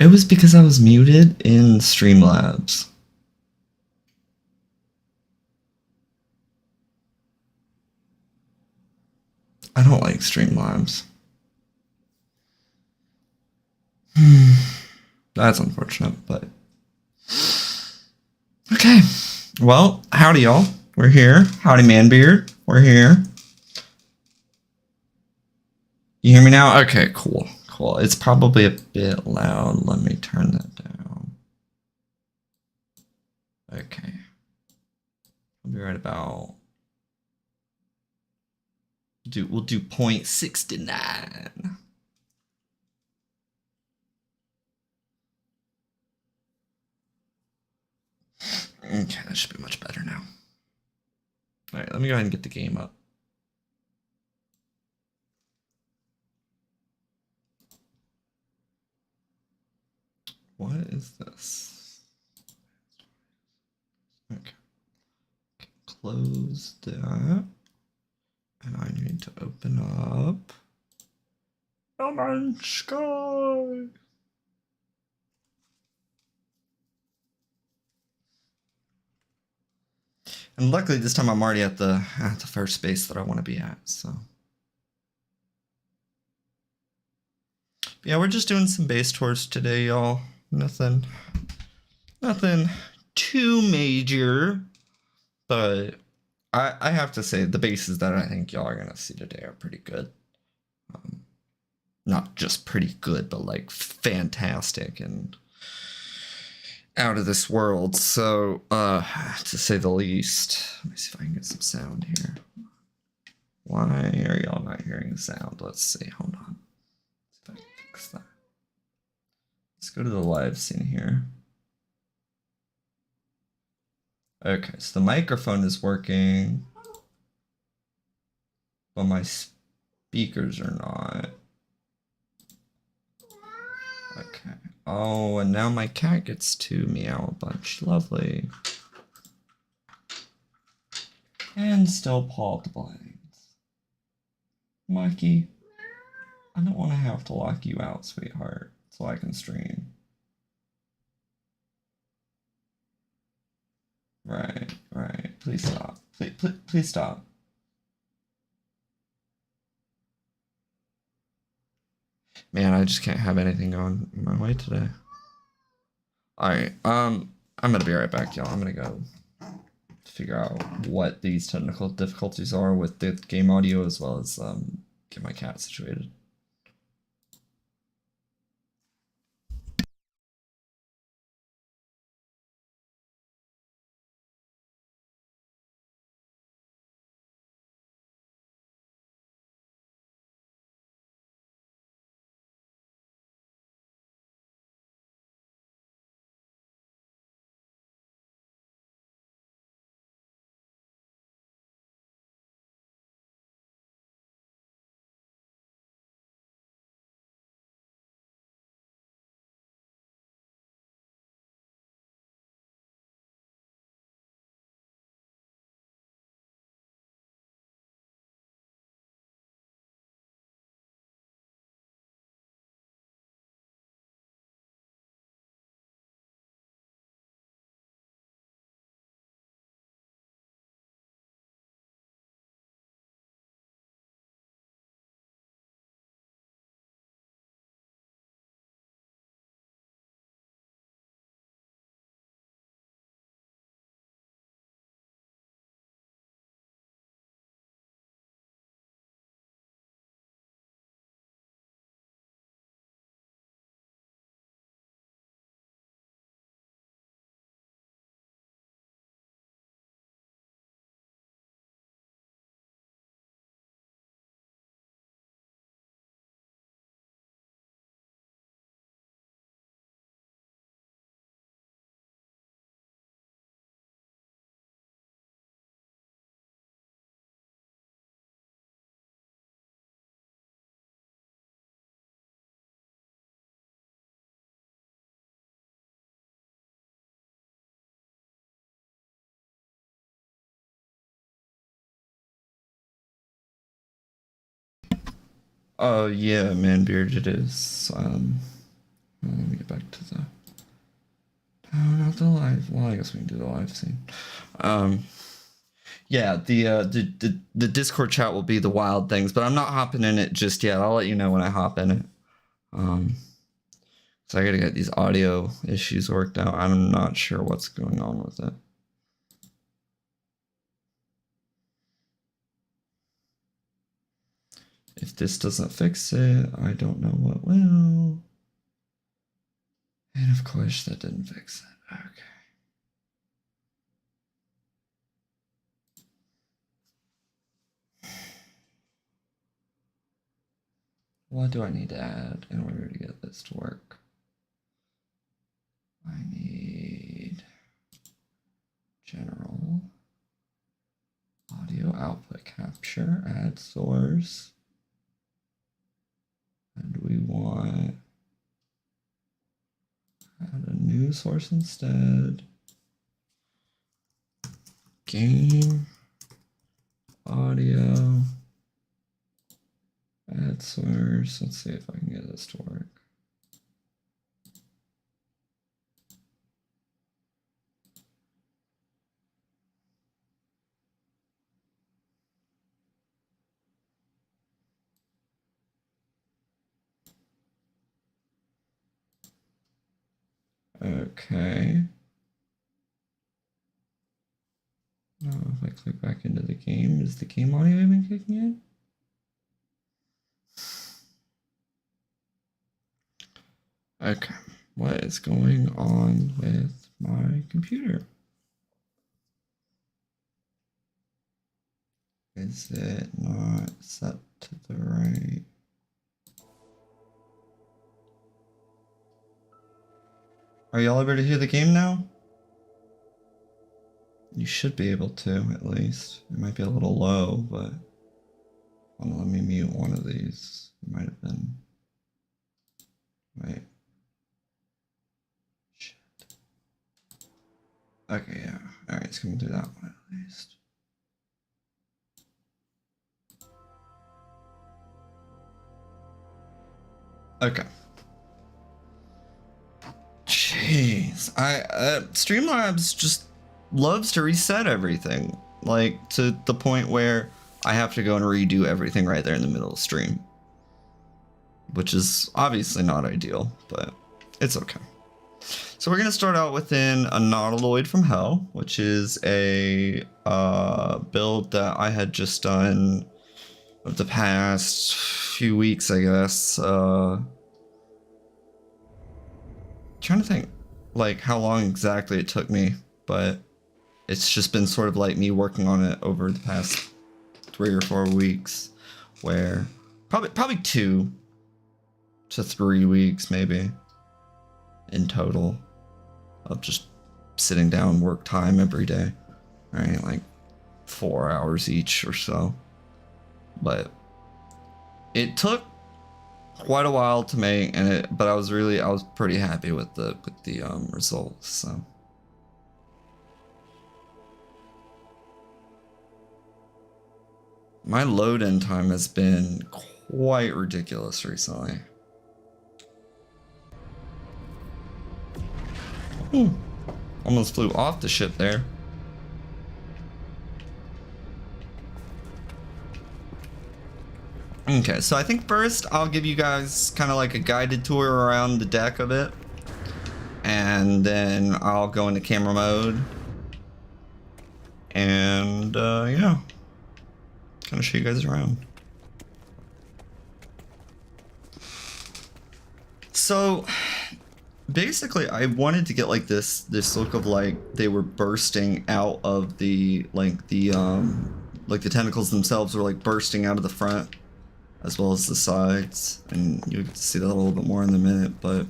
It was because I was muted in Streamlabs. I don't like Streamlabs. That's unfortunate, but okay. Well, howdy y'all. We're here. Howdy Manbeard. We're here. You hear me now? Okay, cool. Cool. It's probably a bit loud. Let me turn that down. Okay. I'll be right about. We'll do 0.69. Okay, that should be much better now. Alright, let me go ahead and get the game up. What is this? Okay. Close that. And I need to open up No Man's Sky. And luckily this time I'm already at the first base that I want to be at, so. Yeah, we're just doing some base tours today, y'all. Nothing too major, but I have to say the bases that I think y'all are gonna see today are pretty good. Not just pretty good, but like fantastic and out of this world. So, to say the least. Let me see if I can get some sound here. Why are y'all not hearing the sound? Let's see. Hold on. Let's see if I can fix that. Let's go to the live scene here. Okay, so the microphone is working, but my speakers are not. Okay. Oh, and now my cat gets to meow a bunch. Lovely. And still paw the blinds. Mikey, I don't want to have to lock you out, sweetheart, so I can stream. Right, right. Please stop. Please stop. Man, I just can't have anything going my way today. Alright, I'm gonna be right back, y'all. I'm gonna go figure out what these technical difficulties are with the game audio, as well as get my cat situated. Oh yeah, Manbeard, it is. Let me get back to the... No, not the live. Well, I guess we can do the live scene. Yeah, the Discord chat will be the wild things, but I'm not hopping in it just yet. I'll let you know when I hop in it. So I gotta get these audio issues worked out. I'm not sure what's going on with it. If this doesn't fix it, I don't know what will. And of course that didn't fix it. Okay. What do I need to add in order to get this to work? I need general audio output capture, add source. And we want add a new source instead. Game audio. Add source. Let's see if I can get this to work. Okay. Now if I click back into the game, is the game audio even kicking in? Okay, what is going on with my computer? Is it not set to the right? Are y'all able to hear the game now? You should be able to, at least. It might be a little low, but let me mute one of these. It might have been. Wait. Shit. Okay, yeah. Alright, it's coming through that one at least. Okay. Jeez. Streamlabs just loves to reset everything. Like, to the point where I have to go and redo everything right there in the middle of the stream. Which is obviously not ideal, but it's okay. So we're gonna start out within a Nautiloid from Hell, which is a build that I had just done of the past few weeks, I guess. Trying to think like how long exactly it took me, but it's just been sort of like me working on it over the past 3 or 4 weeks, where probably 2 to 3 weeks maybe in total of just sitting down work time every day, right? Like 4 hours each or so. But it took quite a while to make, but I was pretty happy with the results. So my load in time has been quite ridiculous recently. Ooh, almost flew off the ship there. Okay, so I think first I'll give you guys kind of like a guided tour around the deck of it, and then I'll go into camera mode, and yeah, kind of show you guys around. So basically I wanted to get like this look of like they were bursting out of the like the tentacles themselves were like bursting out of the front as well as the sides, and you'll get to see that a little bit more in a minute, but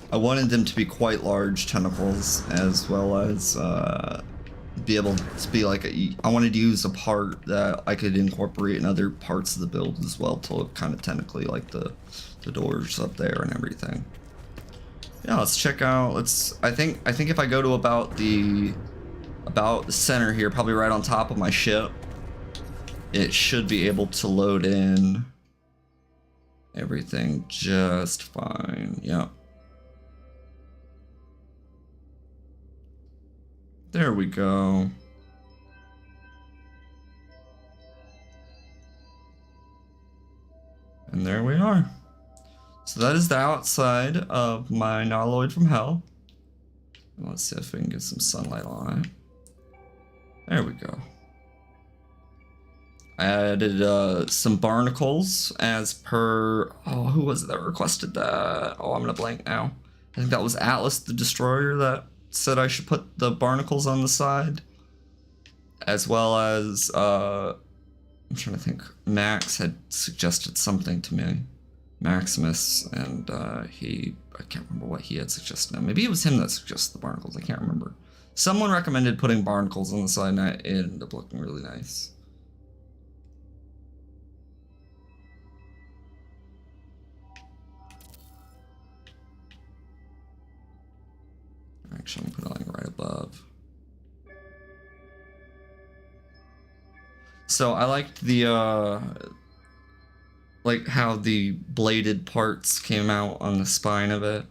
I wanted them to be quite large tentacles, as well as be able to be like I wanted to use a part that I could incorporate in other parts of the build as well to look kind of tentacly, like the doors up there and everything. Yeah, let's check out. I think if I go to about the center here, probably right on top of my ship, it should be able to load in everything just fine. Yep. There we go. And there we are. So that is the outside of my Nautiloid from Hell. Let's see if we can get some sunlight on it. There we go. I added some barnacles as per... Oh, who was it that requested that? Oh, I'm gonna blank now. I think that was Atlas the Destroyer that said I should put the barnacles on the side. As well as, I'm trying to think. Max had suggested something to me. Maximus, and I can't remember what he had suggested. Maybe it was him that suggested the barnacles, I can't remember. Someone recommended putting barnacles on the side, and it ended up looking really nice. Actually, I'm putting it like right above. So I liked the like how the bladed parts came out on the spine of it.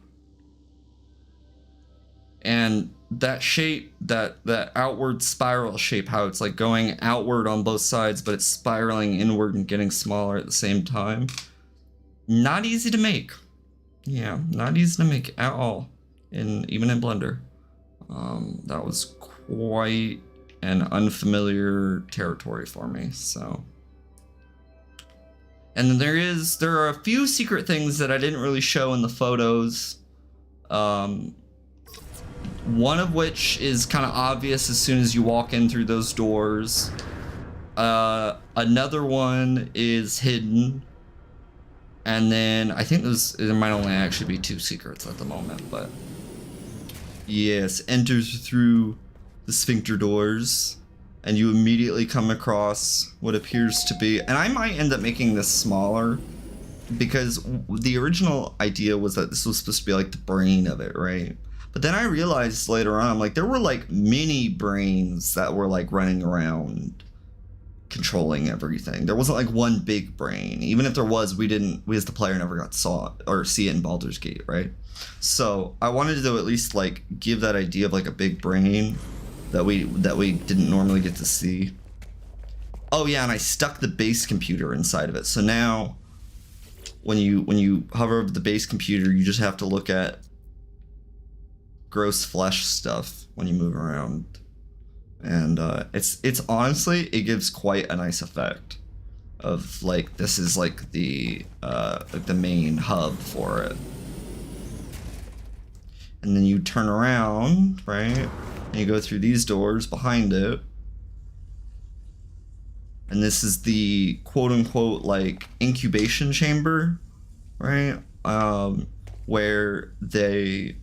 And that shape, that outward spiral shape, how it's like going outward on both sides, but it's spiraling inward and getting smaller at the same time. Not easy to make. Yeah, not easy to make at all. Even in Blender. That was quite an unfamiliar territory for me, so. And then there are a few secret things that I didn't really show in the photos. One of which is kind of obvious as soon as you walk in through those doors. Another one is hidden. And then I think there might only actually be 2 secrets at the moment, but yes, enters through the sphincter doors, and you immediately come across what appears to be, and I might end up making this smaller, because the original idea was that this was supposed to be like the brain of it, right? But then I realized later on, like, there were like mini brains that were like running around controlling everything. There wasn't like one big brain. Even if there was, we as the player never got see it in Baldur's Gate, right? So I wanted to at least like give that idea of like a big brain that we didn't normally get to see. Oh yeah, and I stuck the base computer inside of it. So now when you hover over the base computer, you just have to look at gross flesh stuff when you move around. And it's honestly, it gives quite a nice effect of like, this is like the main hub for it. And then you turn around, right? And you go through these doors behind it. And this is the quote unquote like incubation chamber, right? Where they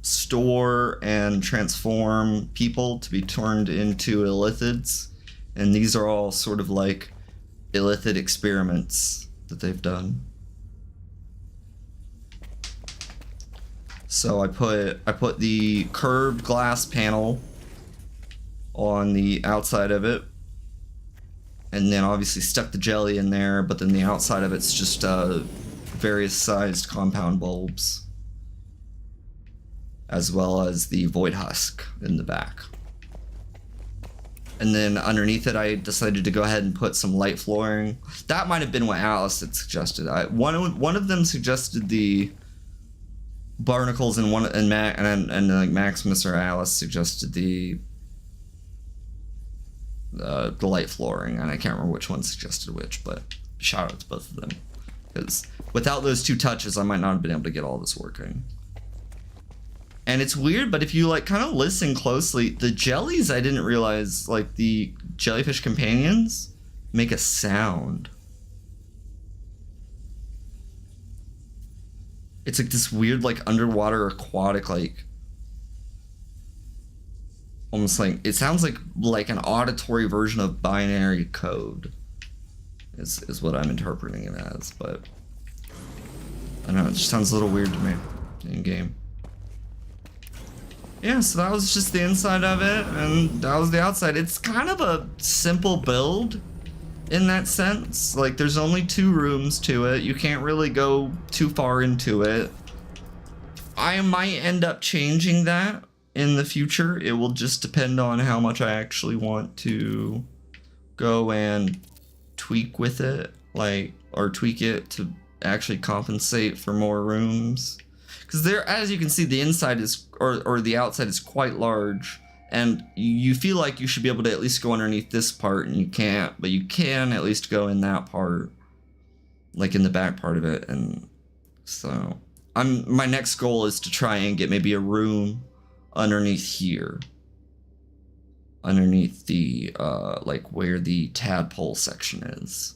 store and transform people to be turned into illithids. And these are all sort of like illithid experiments that they've done. So I put the curved glass panel on the outside of it, and then obviously stuck the jelly in there, but then the outside of it's just various sized compound bulbs, as well as the void husk in the back. And then underneath it, I decided to go ahead and put some light flooring. That might have been what Alice had suggested. One of them suggested the barnacles, and like Maximus or Alice suggested the light flooring, and I can't remember which one suggested which, but shout out to both of them, because without those 2 touches, I might not have been able to get all this working. And it's weird, but if you like kind of listen closely, the jellies, I didn't realize, like the jellyfish companions make a sound. It's like this weird, like underwater aquatic, like almost like, it sounds like an auditory version of binary code is what I'm interpreting it as, but I don't know, it just sounds a little weird to me in game. Yeah, so that was just the inside of it, and that was the outside. It's kind of a simple build in that sense. Like, there's only 2 rooms to it. You can't really go too far into it. I might end up changing that in the future. It will just depend on how much I actually want to go and tweak with it, like, or tweak it to actually compensate for more rooms. Because there, as you can see, the inside is, or the outside is quite large, and you feel like you should be able to at least go underneath this part, and you can't, but you can at least go in that part, like in the back part of it. And so my next goal is to try and get maybe a room underneath here, underneath the like where the tadpole section is.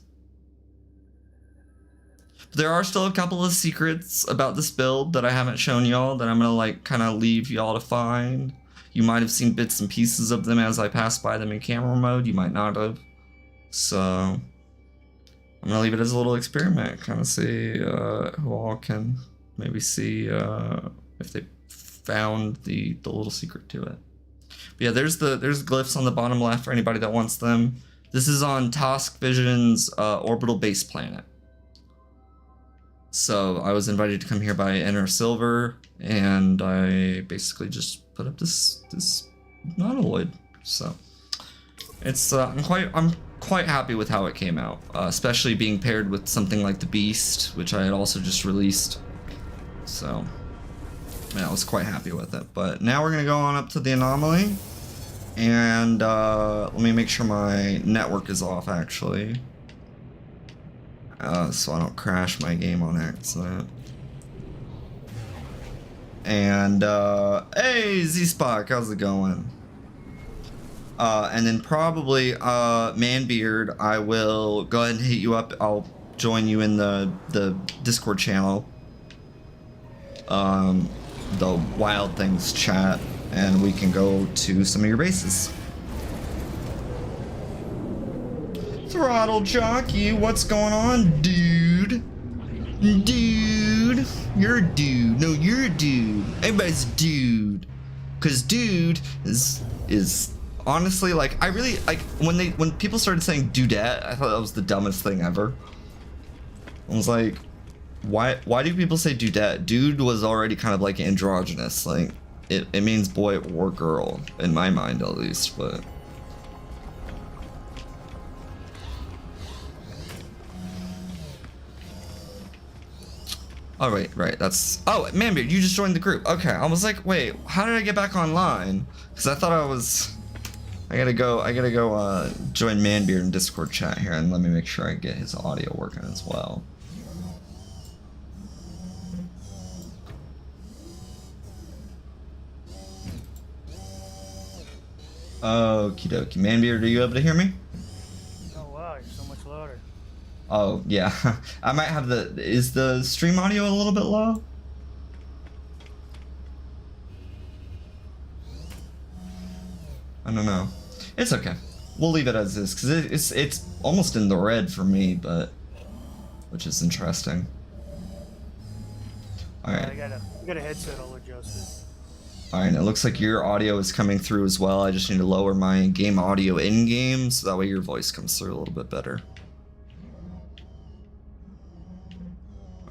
There are still a couple of secrets about this build that I haven't shown y'all that I'm gonna like kind of leave y'all to find. You might have seen bits and pieces of them as I passed by them in camera mode. You might not have. So I'm gonna leave it as a little experiment, kind of see who all can maybe see if they found the little secret to it. But yeah, there's glyphs on the bottom left for anybody that wants them. This is on Task Vision's orbital base planet. So I was invited to come here by Enter Silver, and I basically just put up this nautiloid. So it's I'm quite happy with how it came out, especially being paired with something like the Beast, which I had also just released. So yeah, I was quite happy with it. But now we're gonna go on up to the anomaly, and let me make sure my network is off actually. So I don't crash my game on accident. And hey Z-Spock, how's it going? And then probably Manbeard, I will go ahead and hit you up. I'll join you in the Discord channel, the Wild Things chat, and we can go to some of your bases. Throttle Jockey, what's going on, dude? Dude, you're a dude. No, you're a dude. Everybody's a dude. Cause dude is honestly, like, I really like when people started saying dudette, I thought that was the dumbest thing ever. I was like, why do people say dudette? Dude was already kind of like androgynous. Like it means boy or girl, in my mind at least, but oh, right, that's... Oh, Manbeard, you just joined the group. Okay, I was like, wait, how did I get back online? Because I thought I was... I gotta go join Manbeard in Discord chat here, and let me make sure I get his audio working as well. Okie dokie. Manbeard, are you able to hear me? Oh wow, you're so much louder. Oh, yeah. I might have the... Is the stream audio a little bit low? I don't know. It's okay. We'll leave it as is, because it's almost in the red for me, but... Which is interesting. Alright. I got a headset, I'll adjust it. Alright, it looks like your audio is coming through as well. I just need to lower my game audio in-game, so that way your voice comes through a little bit better.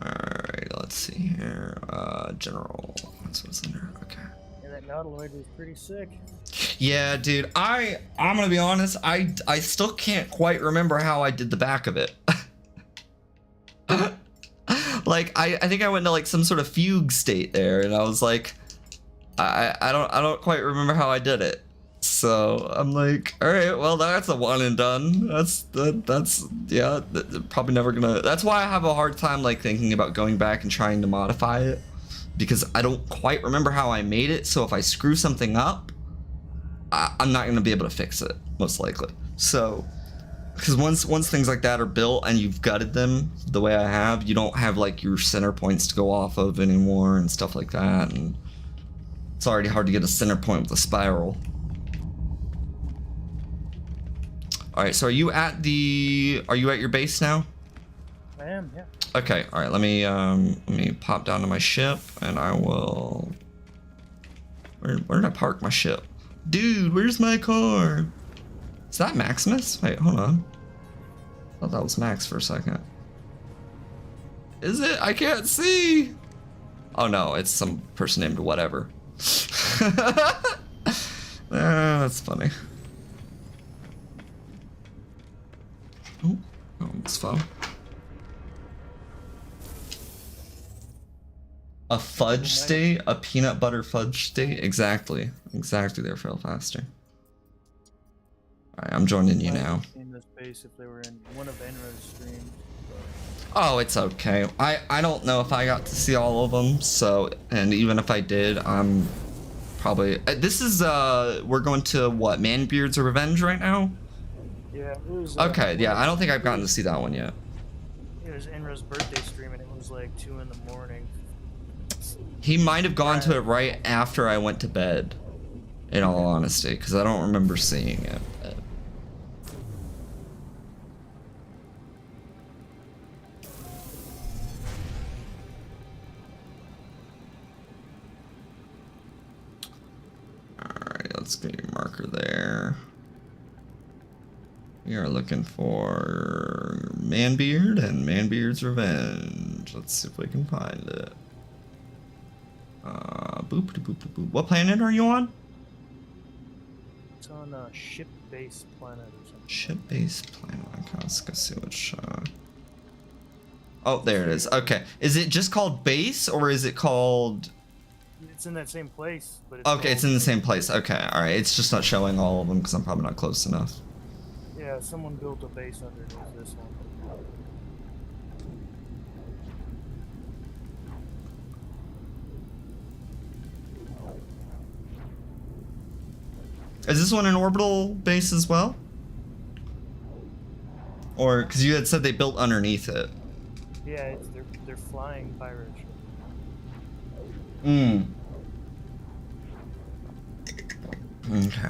Alright, let's see here. General. That's what's in there. Okay. Yeah, that nautiloid was pretty sick. Yeah, dude. I'm gonna be honest. I still can't quite remember how I did the back of it. Like I think I went to like some sort of fugue state there, and I was like, I don't quite remember how I did it. So I'm like, all right, well, that's a one and done. That's yeah, probably never gonna. That's why I have a hard time like thinking about going back and trying to modify it, because I don't quite remember how I made it. So if I screw something up, I'm not gonna be able to fix it, most likely. So, because once things like that are built and you've gutted them the way I have, you don't have like your center points to go off of anymore and stuff like that, and it's already hard to get a center point with a spiral. All right, so are you at your base now? I am, yeah. Okay, all right, let me pop down to my ship, and I will... Where did I park my ship? Dude, where's my car? Is that Maximus? Wait, hold on. I thought that was Max for a second. Is it? I can't see! Oh no, it's some person named whatever. That's funny. Oh, it's fun. A fudge state? A peanut butter fudge state? Exactly. Exactly, they're fail faster. Alright, I'm joining you now. In this base if they were in one of Enra's streams. Oh, it's okay. I don't know if I got to see all of them, so, and even if I did, I'm probably, this is, we're going to, what, Manbeard's Revenge right now? Yeah, it was, okay, yeah, I don't think I've gotten to see that one yet. It was Enra's birthday stream and it was like 2 in the morning. He might have gone to it right after I went to bed, in all honesty, because I don't remember seeing it. Alright, let's get your marker there. We are looking for Manbeard and Manbeard's Revenge. Let's see if we can find it. Boop, boop, boop, boop. What planet are you on? It's on a ship-based planet or something. Ship-based planet. Okay, let's go see which. Oh, there it is. Okay, is it just called base or is it called? It's in that same place, but it's okay, it's in the same place. Okay, all right. It's just not showing all of them because I'm probably not close enough. Yeah, someone built a base underneath this one. Is this one an orbital base as well? Or because you had said they built underneath it. Yeah, they're flying pirate ships. Hmm. Okay.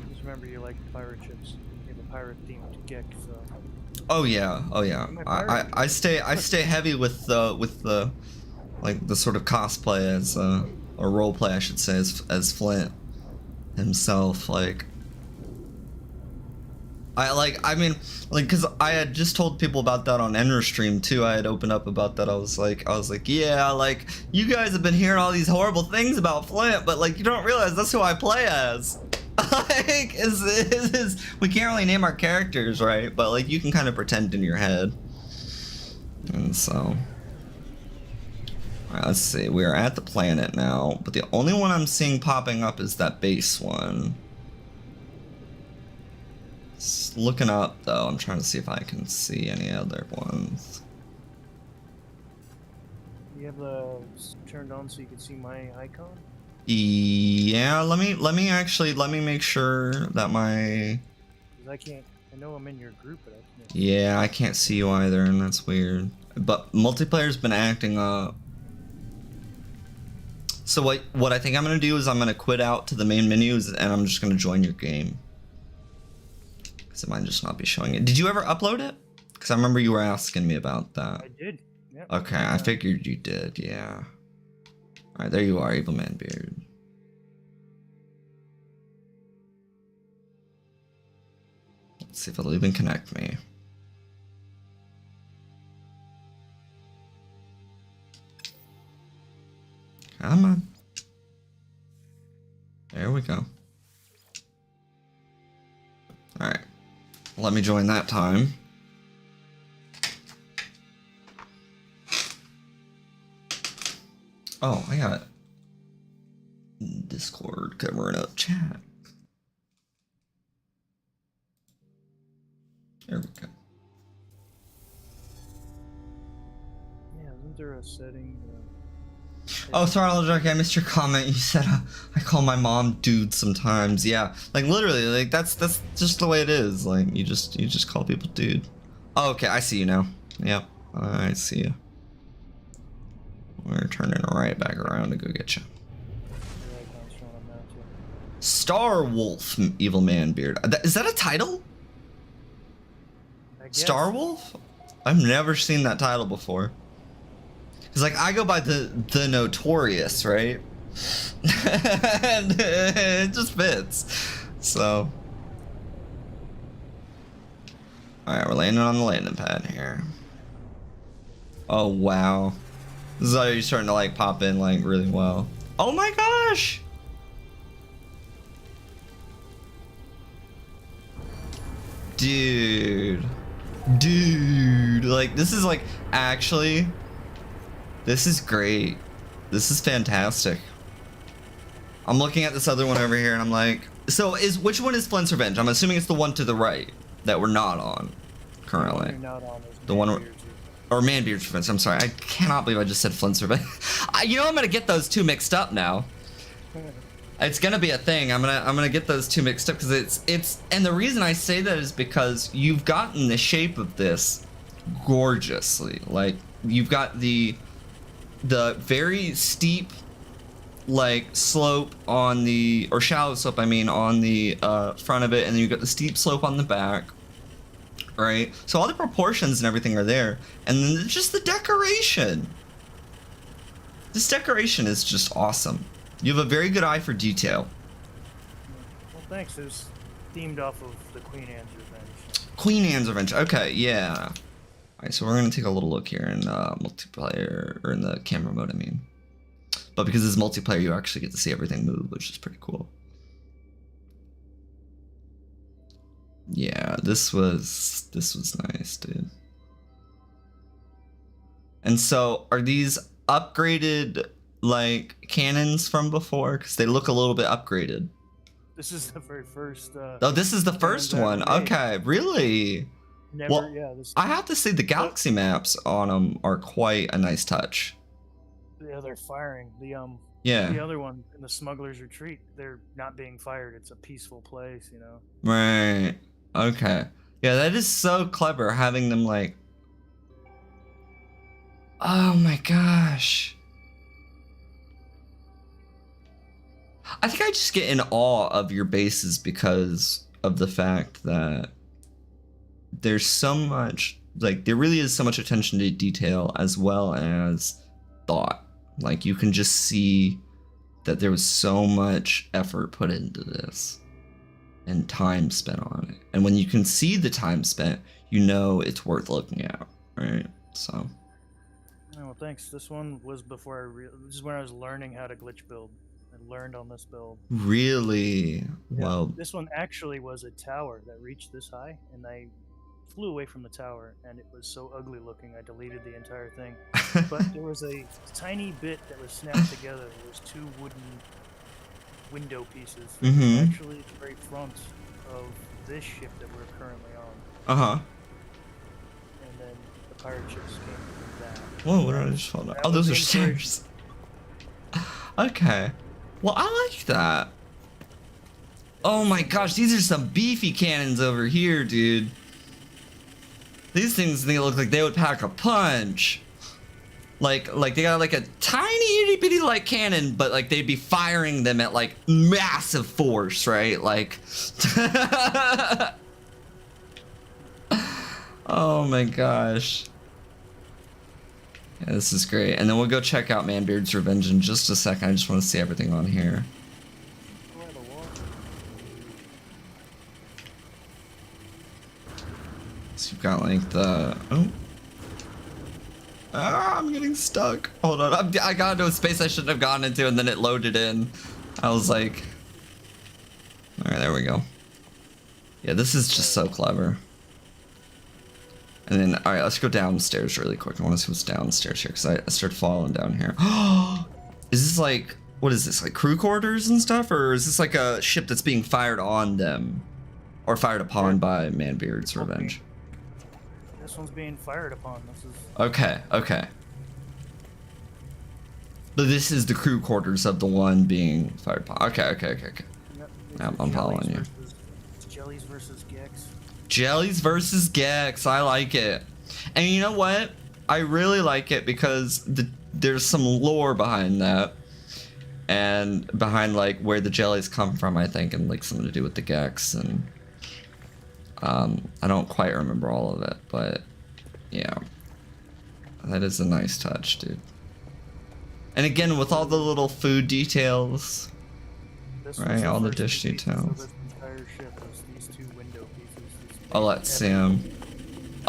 Just remember, you like pirate ships. You have a pirate theme to get. So. Oh yeah, oh yeah. I stay heavy with the like the sort of cosplay as or role play I should say as Flint himself. Like I mean because I had just told people about that on Enra stream too. I had opened up about that. I was like yeah, like you guys have been hearing all these horrible things about Flint, but like you don't realize that's who I play as. Like we can't really name our characters, right? But like you can kind of pretend in your head. And so alright, let's see. We are at the planet now, but the only one I'm seeing popping up is that base one. Just looking up though, I'm trying to see if I can see any other ones. You have the turned on so you can see my icon? Yeah, let me make sure that my. I can't. I know I'm in your group, but I can't. Yeah, I can't see you either, and that's weird. But multiplayer's been acting up. So what I think I'm gonna do is I'm gonna quit out to the main menus and I'm just gonna join your game. Cause it might just not be showing it. Did you ever upload it? Cause I remember you were asking me about that. I did. Yeah. Okay, I figured you did. Yeah. Alright, there you are, Evil Manbeard. Let's see if it'll even connect me. Come on. There we go. Alright. Let me join that time. Oh, I got Discord covering up chat. There we go. Yeah, isn't there a setting? Oh, sorry, I missed your comment. You said I call my mom dude sometimes. Yeah, like literally, like that's just the way it is. Like you just call people dude. Oh, okay, I see you now. Yep, I see you. We're turning right back around to go get you. Star Wolf, Evil Manbeard. Is that a title? Star Wolf? I've never seen that title before. Cause like I go by the Notorious, right? And it just fits. So Alright, we're landing on the landing pad here. Oh, wow. This is already starting to, like, pop in, like, really well. Oh my gosh! Dude. Dude. Like, this is, like, actually... This is great. This is fantastic. I'm looking at this other one over here, and I'm like... So, which one is Flint's Revenge? I'm assuming it's the one to the right that we're not on currently. You're not on The one... Or Manbeard's Revenge. I'm sorry. I cannot believe I just said Flint's Revenge. You know, I'm gonna get those two mixed up now. It's gonna be a thing. I'm gonna get those two mixed up because it's and the reason I say that is because you've gotten the shape of this gorgeously. Like, you've got the very steep, like, slope on the, or shallow slope, I mean, on the front of it, and then you've got the steep slope on the back. Right? So all the proportions and everything are there. And then just the decoration. This decoration is just awesome. You have a very good eye for detail. Well, thanks. It was themed off of the Queen Anne's Revenge. Queen Anne's Revenge. Okay, yeah. Alright, so we're going to take a little look here in multiplayer, or in the camera mode, I mean. But because it's multiplayer, you actually get to see everything move, which is pretty cool. Yeah, this was nice, dude. And so, are these upgraded, like, cannons from before? Because they look a little bit upgraded. This is the very first. Oh, this is the first one. Okay, really? Never, well, yeah. I have to say the galaxy maps on them are quite a nice touch. Yeah, they're firing. Yeah. The other one in the Smuggler's Retreat, they're not being fired. It's a peaceful place, you know. Right. Okay. Yeah, that is so clever having them like... Oh my gosh. I think I just get in awe of your bases because of the fact that there's so much, like, there really is so much attention to detail as well as thought. Like, you can just see that there was so much effort put into this. And time spent on it. And when you can see the time spent, you know it's worth looking at, right? So. Oh, well, thanks. This one was before this is when I was learning how to glitch build. I learned on this build. Really? Yeah, Well. This one actually was a tower that reached this high, and I flew away from the tower, and it was so ugly looking, I deleted the entire thing. But there was a tiny bit that was snapped together. There was two wooden window pieces. Mm-hmm. Actually, the very front of this ship that we're currently on. Uh-huh. And then the pirate ships came from that. Whoa, what did I just fall down? Oh, those are stairs. Okay. Well, I like that. Oh my gosh, these are some beefy cannons over here, dude. These things, they look like they would pack a punch. Like they got like a tiny itty bitty like cannon, but like they'd be firing them at like massive force, right? Like, oh my gosh. Yeah, this is great. And then we'll go check out Manbeard's Revenge in just a second. I just want to see everything on here. So you've got like the, oh. Ah, I'm getting stuck. Hold on, I got into a space I shouldn't have gone into, and then it loaded in. I was like, all right, there we go. Yeah, this is just so clever. And then, all right, let's go downstairs really quick. I want to see what's downstairs here, because I started falling down here. Is this like, what is this, like crew quarters and stuff? Or is this like a ship that's being fired on them? Or fired upon by Manbeard's Revenge? This one's being fired upon. This is... Okay, okay. But this is the crew quarters of the one being fired upon. Okay, okay, okay, okay. Yep, I'm following you. Jellies versus Gex. Jellies versus Gex. I like it. And you know what? I really like it because there's some lore behind that. And behind like where the jellies come from, I think, and like something to do with the Gex. And I don't quite remember all of it, but yeah. That is a nice touch, dude. And again, with all the little food details, right? All the dish details. This entire ship was these two window pieces. Oh, let's see them.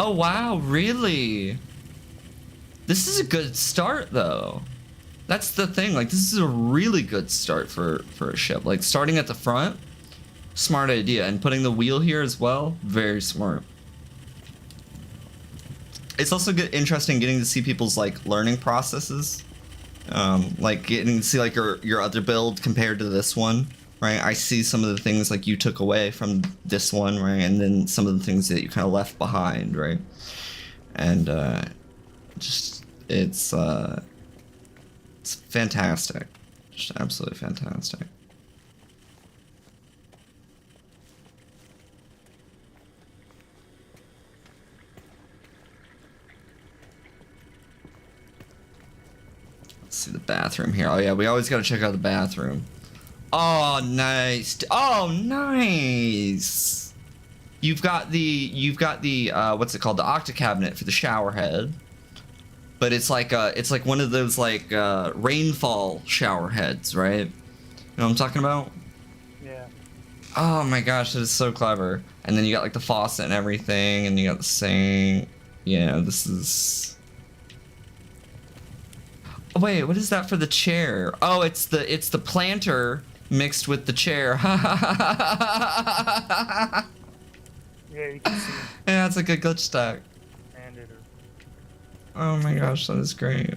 Oh wow, really? This is a good start though. That's the thing, like this is a really good start for a ship. Like starting at the front, smart idea, and putting the wheel here as well, very smart. It's also good, interesting getting to see people's like learning processes. Like getting to see like your other build compared to this one, right? I see some of the things like you took away from this one, right? And then some of the things that you kind of left behind, right? And just it's fantastic, just absolutely fantastic. Let's see the bathroom here. Oh yeah, we always gotta check out the bathroom. Oh nice. Oh nice. You've got the what's it called? The octa cabinet for the shower head. But it's like one of those like rainfall shower heads, right? You know what I'm talking about? Yeah. Oh my gosh, that is so clever. And then you got like the faucet and everything, and you got the sink. Yeah, this is. Oh, wait, what is that for the chair? Oh, it's the planter mixed with the chair. Yeah, you can see. Yeah, it's like a glitch stack. And it. Oh my gosh, that is great.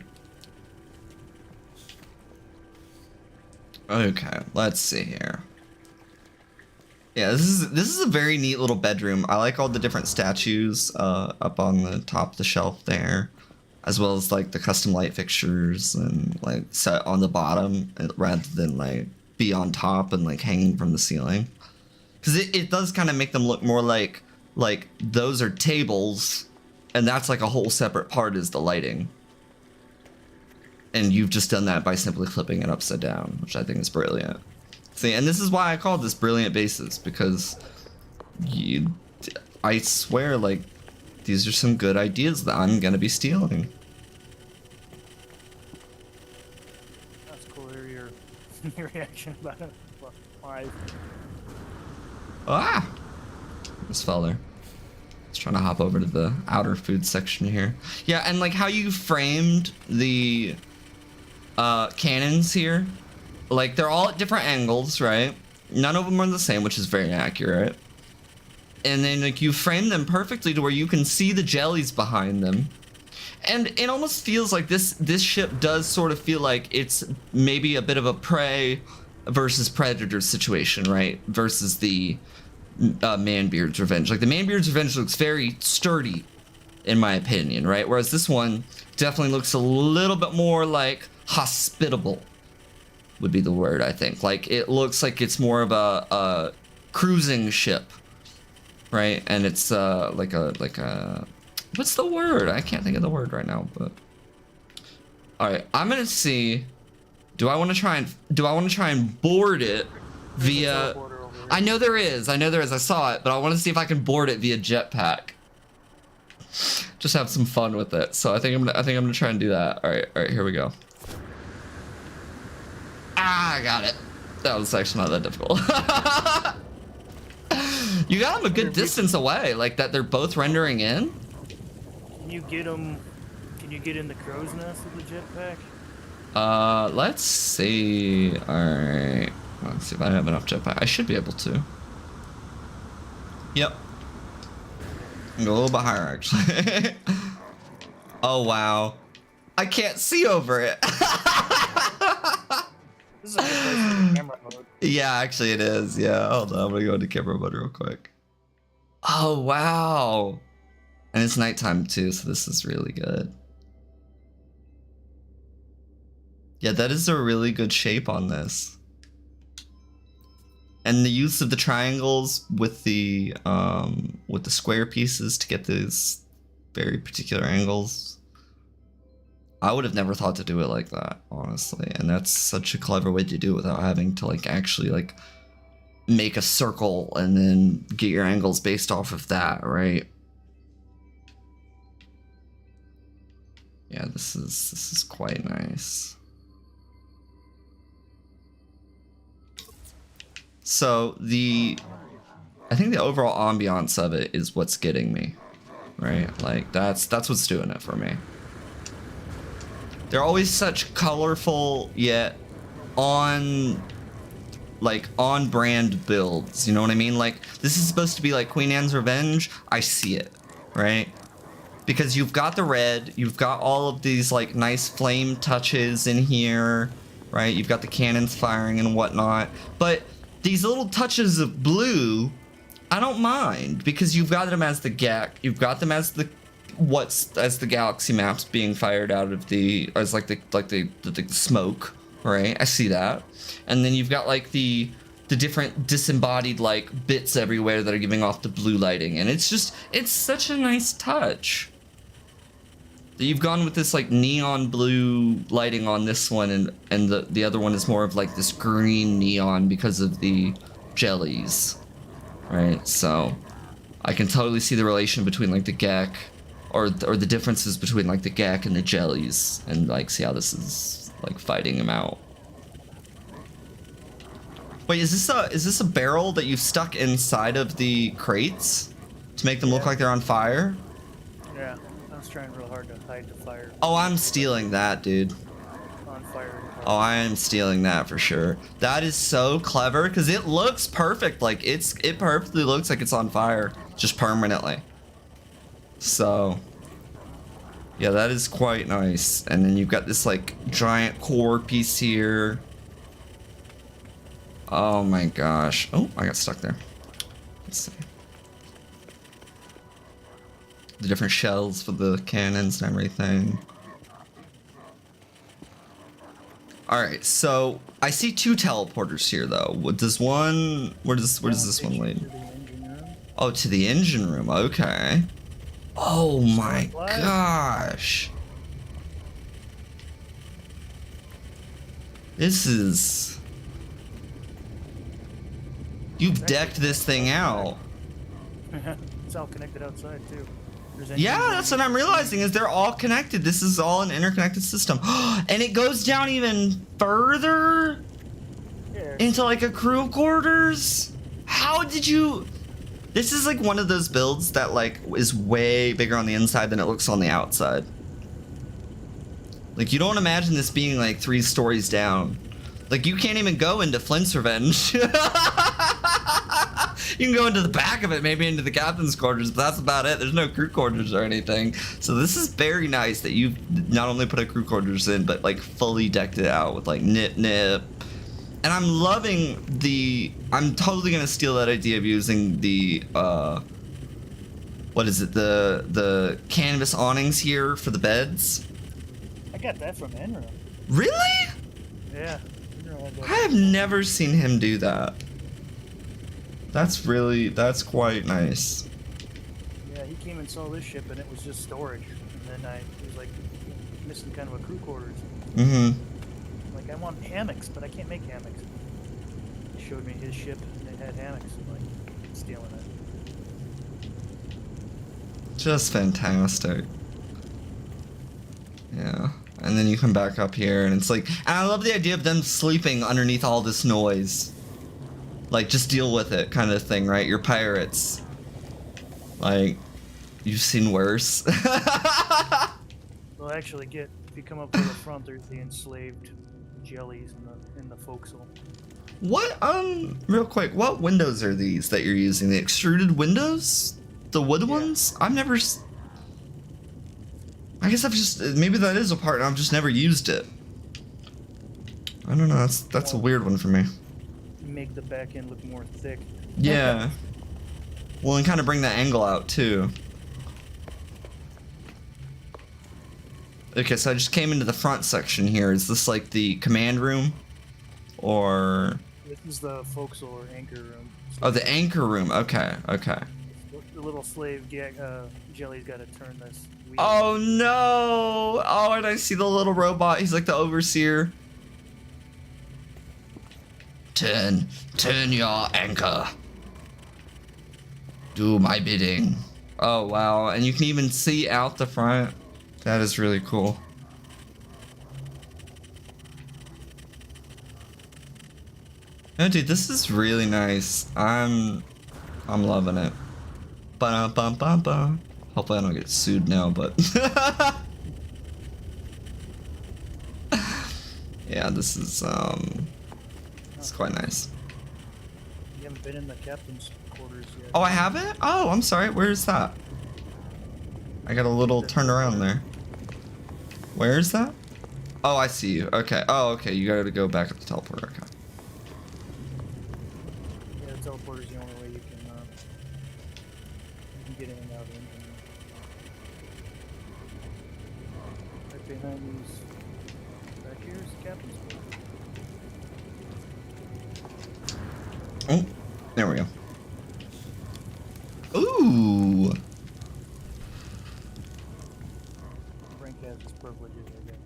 Okay, let's see here. Yeah, this is a very neat little bedroom. I like all the different statues up on the top of the shelf there, as well as like the custom light fixtures and like set on the bottom rather than like be on top and like hanging from the ceiling. Because it does kind of make them look more like those are tables, and that's like a whole separate part is the lighting. And you've just done that by simply flipping it upside down, which I think is brilliant. See, and this is why I call this brilliant bases, because I swear, like, these are some good ideas that I'm gonna be stealing. That's cool to hear your reaction about it. Why? Ah! This fella. Just trying to hop over to the outer food section here. Yeah, and like how you framed the cannons here. Like they're all at different angles, right? None of them are the same, which is very accurate. And then like you frame them perfectly to where you can see the jellies behind them. And it almost feels like this ship does sort of feel like it's maybe a bit of a prey versus predator situation, right? Versus the Manbeard's Revenge. Like the Manbeard's Revenge looks very sturdy, in my opinion, right? Whereas this one definitely looks a little bit more like hospitable, would be the word, I think. Like it looks like it's more of a cruising ship, right? And it's like a what's the word? I can't think of the word right now, but all right, I'm gonna see. Do I want to try and board it via? I know there is. I saw it, but I want to see if I can board it via jetpack. Just have some fun with it. So I think I'm gonna try and do that. All right, here we go. Ah, I got it. That was actually not that difficult. You got them a good distance away, like that. They're both rendering in. Can you get them? Can you get in the crow's nest with the jetpack? Let's see. All right. Let's see if I have enough jetpack. I should be able to. Yep. Go a little bit higher, actually. Oh, wow. I can't see over it. This is a good place for the camera mode. Yeah, actually it is. Yeah, hold on. I'm gonna go into camera mode real quick. Oh, wow. And it's nighttime too, so this is really good. Yeah, that is a really good shape on this. And the use of the triangles with the square pieces to get those very particular angles. I would have never thought to do it like that, honestly. And that's such a clever way to do it without having to like actually like make a circle and then get your angles based off of that, right? Yeah, this is quite nice. So I think the overall ambiance of it is what's getting me, right? Like that's what's doing it for me. They're always such colorful yet on brand builds, you know what I mean? Like this is supposed to be like Queen Anne's Revenge. I see it, right? Because you've got the red, you've got all of these like nice flame touches in here, right? You've got the cannons firing and whatnot, but these little touches of blue, I don't mind, because you've got them as the GAC, you've got them as the as the galaxy maps being fired out of the the smoke, right? I see that. And then you've got like the different disembodied like bits everywhere that are giving off the blue lighting, and it's such a nice touch that you've gone with this like neon blue lighting on this one, and the other one is more of like this green neon because of the jellies, right? So I can totally see the relation between like the GEC or the differences between like the GEC and the jellies, and like see how this is like fighting them out. Wait, is this a barrel that you've stuck inside of the crates to make them look like they're on fire? Yeah, I was trying real hard to hide the fire. Oh, I'm stealing that, dude. On fire. Oh, I am stealing that for sure. That is so clever because it looks perfect. Like it perfectly looks like it's on fire, just permanently. So, yeah, that is quite nice. And then you've got this like giant core piece here. Oh my gosh. Oh, I got stuck there. Let's see. The different shells for the cannons and everything. Alright, so I see two teleporters here though. What does one, where does this one lead? Oh, to the engine room, okay. Oh my gosh. This is... You've decked this thing out. It's all connected outside too. Yeah, that's what I'm realizing, is they're all connected. This is all an interconnected system. And it goes down even further into like a crew quarters. How did you... This is like one of those builds that like is way bigger on the inside than it looks on the outside. Like you don't imagine this being like 3 stories down. Like you can't even go into Flint's Revenge. You can go into the back of it, maybe into the captain's quarters, but that's about it. There's no crew quarters or anything. So this is very nice that you've not only put a crew quarters in, but like fully decked it out with like nip. And I'm loving the, I'm totally gonna steal that idea of using the, what is it, the canvas awnings here for the beds. I got that from Enro. Really? Yeah. I have never seen him do that. That's quite nice. Yeah, he came and saw this ship and it was just storage. And then he was like missing kind of a crew quarters. Mm-hmm. Like, I want hammocks, but I can't make hammocks. He showed me his ship and it had hammocks. I'm like, stealing it. Just fantastic. Yeah. And then you come back up here and it's like, and I love the idea of them sleeping underneath all this noise. Like, just deal with it kind of thing, right? You're pirates. Like, you've seen worse. Well, actually, if you come up to the front, there's the enslaved jellies in the forecastle. What, real quick, what windows are these that you're using? The extruded windows? The wood ones? I've never... I guess I've just, maybe that is a part and I've just never used it. I don't know, that's a weird one for me. Make the back end look more thick. Yeah. Well, and kind of bring that angle out too. Okay, so I just came into the front section here. Is this like the command room? Or... This is the forecastle or anchor room. Oh, the anchor room. Okay, okay. The little slave jelly's got to turn this wheel. Oh no! Oh, and I see the little robot. He's like the overseer. Turn your anchor. Do my bidding. Oh wow, and you can even see out the front. That is really cool. No, dude, this is really nice. I'm loving it. Ba-dum-bum-bum-bum. Hopefully I don't get sued now, but yeah, this is it's quite nice. You haven't been in the captain's quarters yet. Oh, I haven't? Oh, I'm sorry. Where is that? I got a little turn around there. Where is that? Oh, I see you. Okay. Oh, okay. You gotta go back at the teleporter. Okay. Yeah, the teleporter's the only way you can get in and out of the engine. Right behind these. Back here's the captain's quarters. Oh, there we go. Ooh. Frank has his privileges, I guess.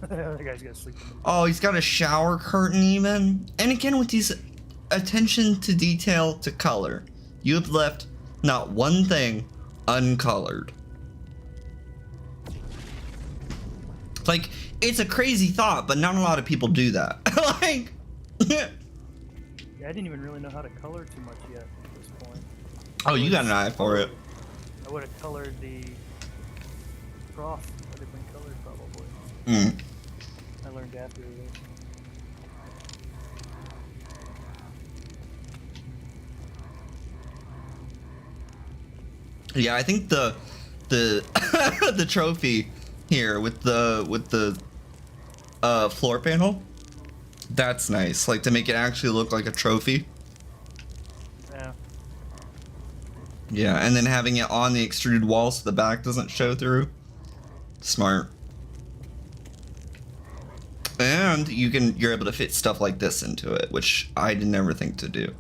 That guy's gotta sleep in the Oh, he's got a shower curtain even. And again, with these attention to detail to color, you have left not one thing uncolored. Like, it's a crazy thought, but not a lot of people do that. Like, Yeah, I didn't even really know how to color too much yet at this point. oh, you got an eye for it. I would have colored the trough. Would have been colored probably. Mm. I learned after this. Yeah, I think the the trophy here with the floor panel, that's nice. Like to make it actually look like a trophy. Yeah. Yeah, and then having it on the extruded wall so the back doesn't show through. Smart. And you're able to fit stuff like this into it, which I did never think to do.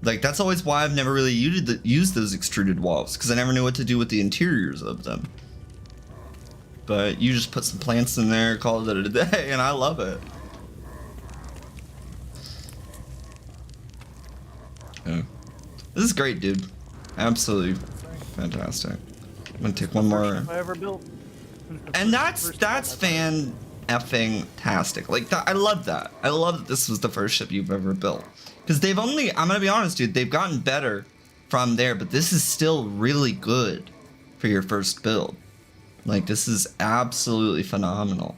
Like that's always why I've never really used those extruded walls, because I never knew what to do with the interiors of them. But you just put some plants in there, call it a day, and I love it. Yeah. This is great, dude. Absolutely fantastic. I'm gonna take one more. First ship I ever built. And that's First one I fan effing tastic. Like that, I love that. I love that this was the first ship you've ever built. Because they've only, I'm gonna be honest, dude, they've gotten better from there, but this is still really good for your first build. Like this is absolutely phenomenal.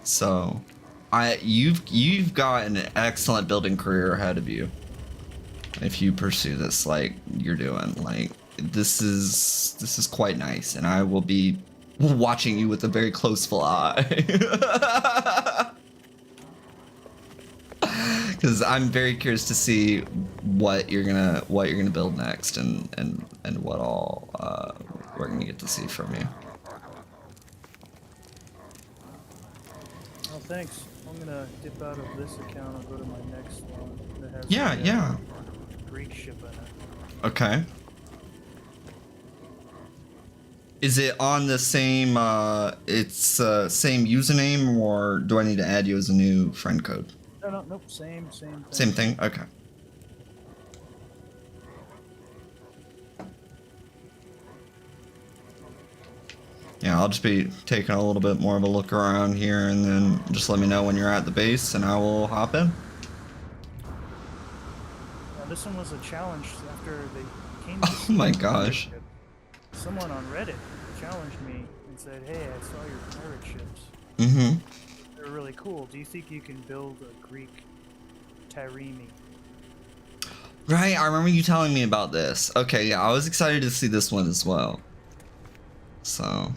So, you've got an excellent building career ahead of you if you pursue this like you're doing. Like this is quite nice, and I will be watching you with a very closeful eye. Because I'm very curious to see what you're gonna build next, and what all we're gonna get to see from you. Oh, thanks. I'm gonna dip out of this account and go to my next one that has Yeah, the, yeah. Greek ship in it. Okay. Is it on the same same username, or do I need to add you as a new friend code? No, nope, same thing. Same thing? Okay. Yeah, I'll just be taking a little bit more of a look around here, and then just let me know when you're at the base and I will hop in. This one was a challenge after they came to Oh my gosh. ship. Someone on Reddit challenged me and said, hey, I saw your pirate ships. Mm-hmm. They're really cool. Do you think you can build a Greek trireme? Right, I remember you telling me about this. Okay, yeah, I was excited to see this one as well. So.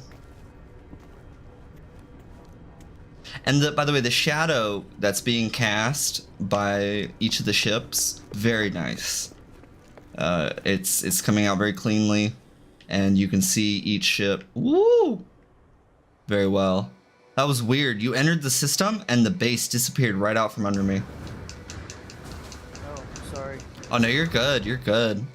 And by the way, the shadow that's being cast by each of the ships, very nice. It's coming out very cleanly, and you can see each ship. Woo! Very well. That was weird. You entered the system, and the base disappeared right out from under me. Oh, sorry. Oh no, you're good. You're good.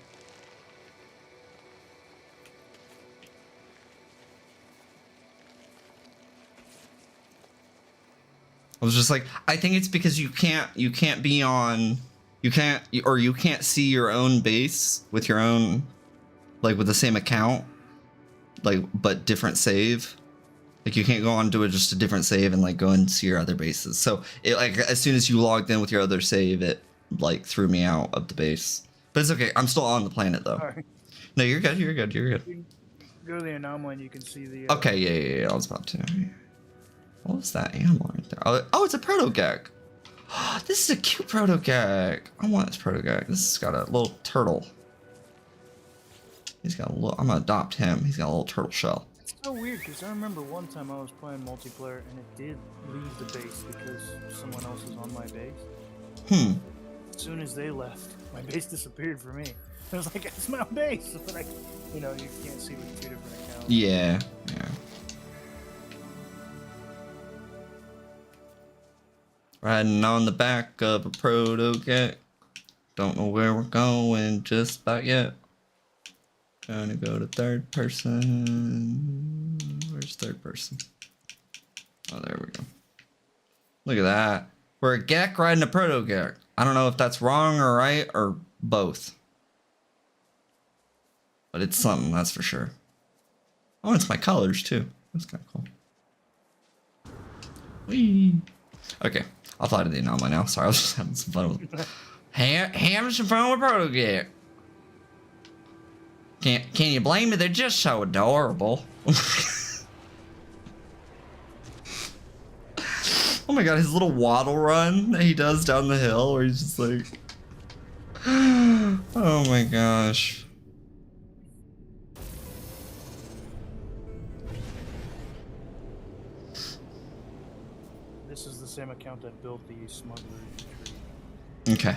I was just like, I think it's because you can't be on, you can't see your own base with your own, like with the same account, like, but different save. Like you can't go on to just a different save and like go and see your other bases. So it like as soon as you logged in with your other save, it like threw me out of the base, But it's okay. I'm still on the planet though. Alright. No, you're good. You're good. You're good. You can go to the anomaly and you can see the. Okay. Yeah. I was about to. What was that animal right there? Oh, it's a protogag. This is a cute protogag. I want this protogag. This has got a little turtle. He's got a little. I'm gonna adopt him. He's got a little turtle shell. It's so weird because I remember one time I was playing multiplayer and it did leave the base because someone else was on my base. As soon as they left, my base disappeared for me. I was like, it's my base, but I, you know, you can't see with 2 different accounts. Yeah. Riding on the back of a protogag. Don't know where we're going just about yet. Gonna go to third person. Where's third person? Oh, there we go. Look at that. We're a gek riding a protogag. I don't know if that's wrong or right or both. But it's something, that's for sure. Oh, it's my colors too. That's kind of cool. Whee! Okay, I'll fly to the anomaly now. Sorry, I was just having some fun with it. Having some fun with protogag. Can you blame me? They're just so adorable. Oh my god, his little waddle run that he does down the hill where he's just like... Oh my gosh. This is the same account that built the smuggler tree. Okay.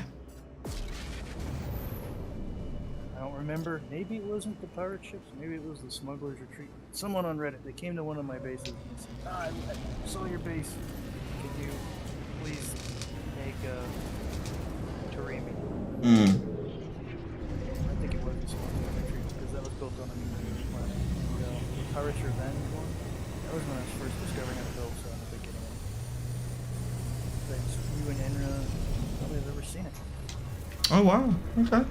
I don't remember. Maybe it wasn't the pirate ships. Maybe it was the smuggler's retreat. Someone on Reddit, they came to one of my bases and said, I saw your base. Can you please make Tarimi? I think it was the smuggler's retreat because that was built on a new planet. The Pirate's Revenge one. That was when I was first discovering how to build, so I'm a big getting it. Thanks. You and Enra probably have ever seen it. Oh wow. Okay.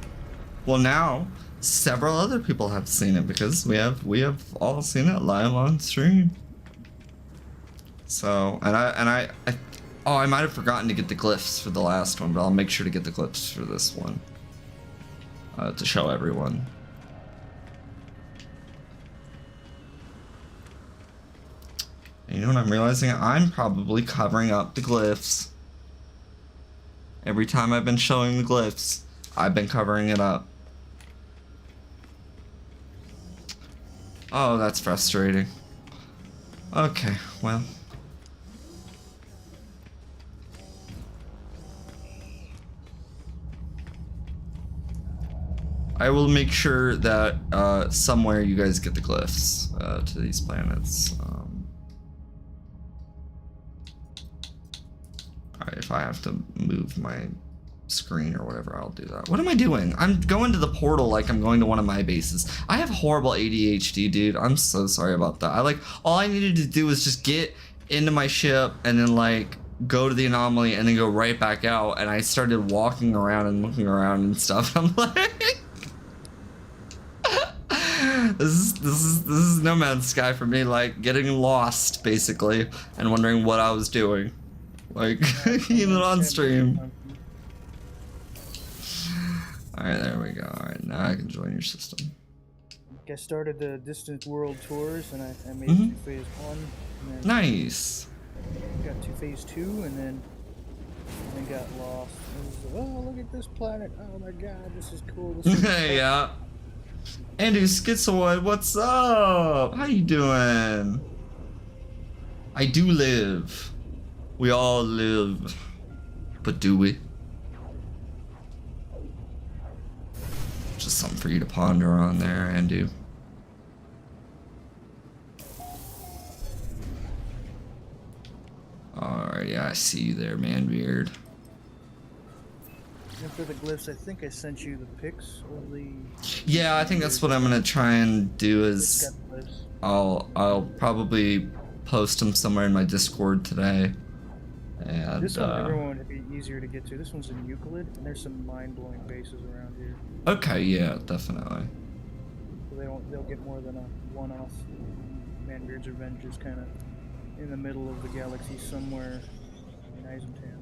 Well, now several other people have seen it because we have all seen it live on stream. So, I might have forgotten to get the glyphs for the last one, but I'll make sure to get the glyphs for this one to show everyone. And you know what I'm realizing? I'm probably covering up the glyphs. Every time I've been showing the glyphs, I've been covering it up. Oh, that's frustrating. Okay, well. I will make sure that somewhere you guys get the glyphs to these planets. Alright, if I have to move my screen or whatever, I'll do that. What am I doing? I'm going to the portal like I'm going to one of my bases. I have horrible ADHD, dude. I'm so sorry about that. All I needed to do was just get into my ship and then like go to the anomaly and then go right back out, and I started walking around and looking around and stuff. I'm like this is No Man's Sky for me, like getting lost basically and wondering what I was doing. Like even on stream. Alright, there we go. Alright, now I can join your system. I started the Distant World Tours and I made it to phase 1. And then Nice. got to phase 2 and then got lost. And it was like, oh, look at this planet. Oh my god, this is cool. This is Yeah. Andy Schizoid, what's up? How you doing? I do live. We all live. But do we? Just something for you to ponder on there, Andy. Alright, yeah, I see you there, Manbeard. After the glyphs, I think I sent you the pics of the... Yeah, I think that's what I'm gonna try and do is I'll probably post them somewhere in my Discord today. And this one, everyone would be easier to get to. This one's in Euclid, and there's some mind-blowing bases around here. Okay, yeah, definitely. So they'll get more than a one-off. Manbeard's Revenge is kind of in the middle of the galaxy somewhere in Eisentan.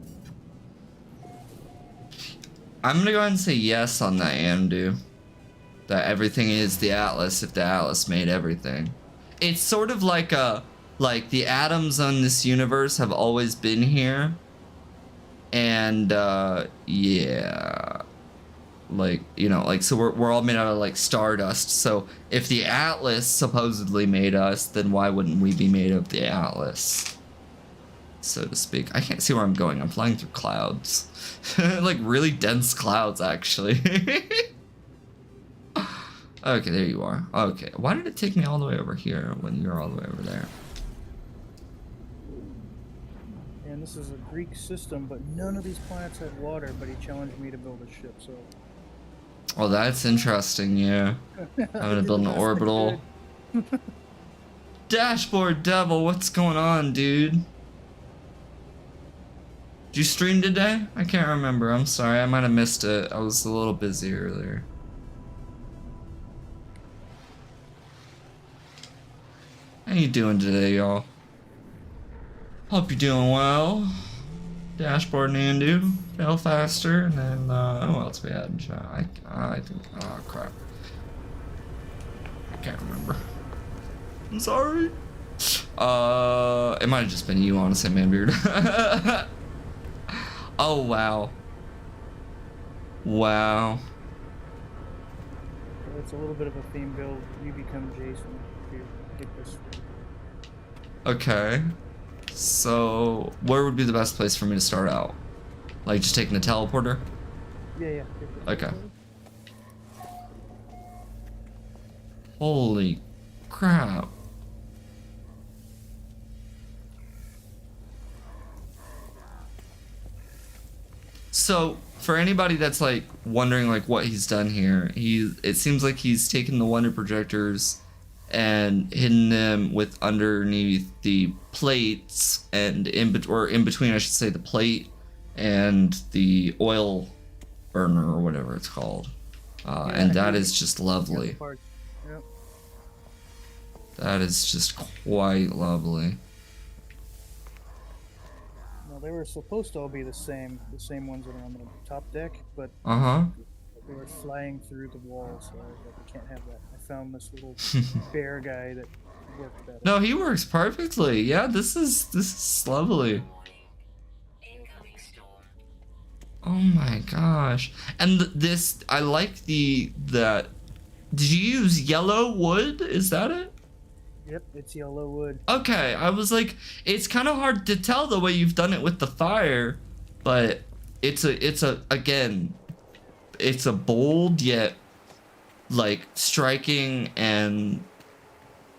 I'm gonna go ahead and say yes on that, Andu. That everything is the Atlas if the Atlas made everything. It's sort of like the atoms on this universe have always been here. And yeah. Like, you know, like, so we're all made out of like stardust. So if the Atlas supposedly made us, then why wouldn't we be made of the Atlas? So to speak. I can't see where I'm going. I'm flying through clouds. Like really dense clouds, actually. Okay, there you are. Okay, why did it take me all the way over here when you're all the way over there? And this is a Greek system, but none of these planets have water, but he challenged me to build a ship, so... Oh, that's interesting, yeah. I'm gonna build an orbital. Dashboard Devil, what's going on, dude? Did you stream today? I can't remember, I'm sorry, I might have missed it. I was a little busy earlier. How you doing today, y'all? Hope you're doing well. Dashboard Nandu, fail faster, and then what else we had in chat? I think, oh crap, I can't remember. I'm sorry. It might have just been you, honestly, Manbeard. Oh wow. Wow. It's a little bit of a theme build. You become Jason if you get this. Okay. So, where would be the best place for me to start out? Like, just taking the teleporter? Yeah. Okay. Holy crap. So, for anybody that's like wondering like what he's done here, it seems like he's taken the wonder projectors and hidden them with underneath the plates and in between, I should say, the plate and the oil burner or whatever it's called. And that is just lovely. Yep. That is just quite lovely. Well, they were supposed to all be the same ones that are on the top deck, but they were flying through the wall, so I was like, I can't have that. I found this little bear guy that worked better. No, he works perfectly. Yeah, this is lovely. Oh my gosh. And this, I like that. Did you use yellow wood? Is that it? Yep, it's yellow wood. Okay, I was like, it's kind of hard to tell the way you've done it with the fire, but it's a bold yet like striking and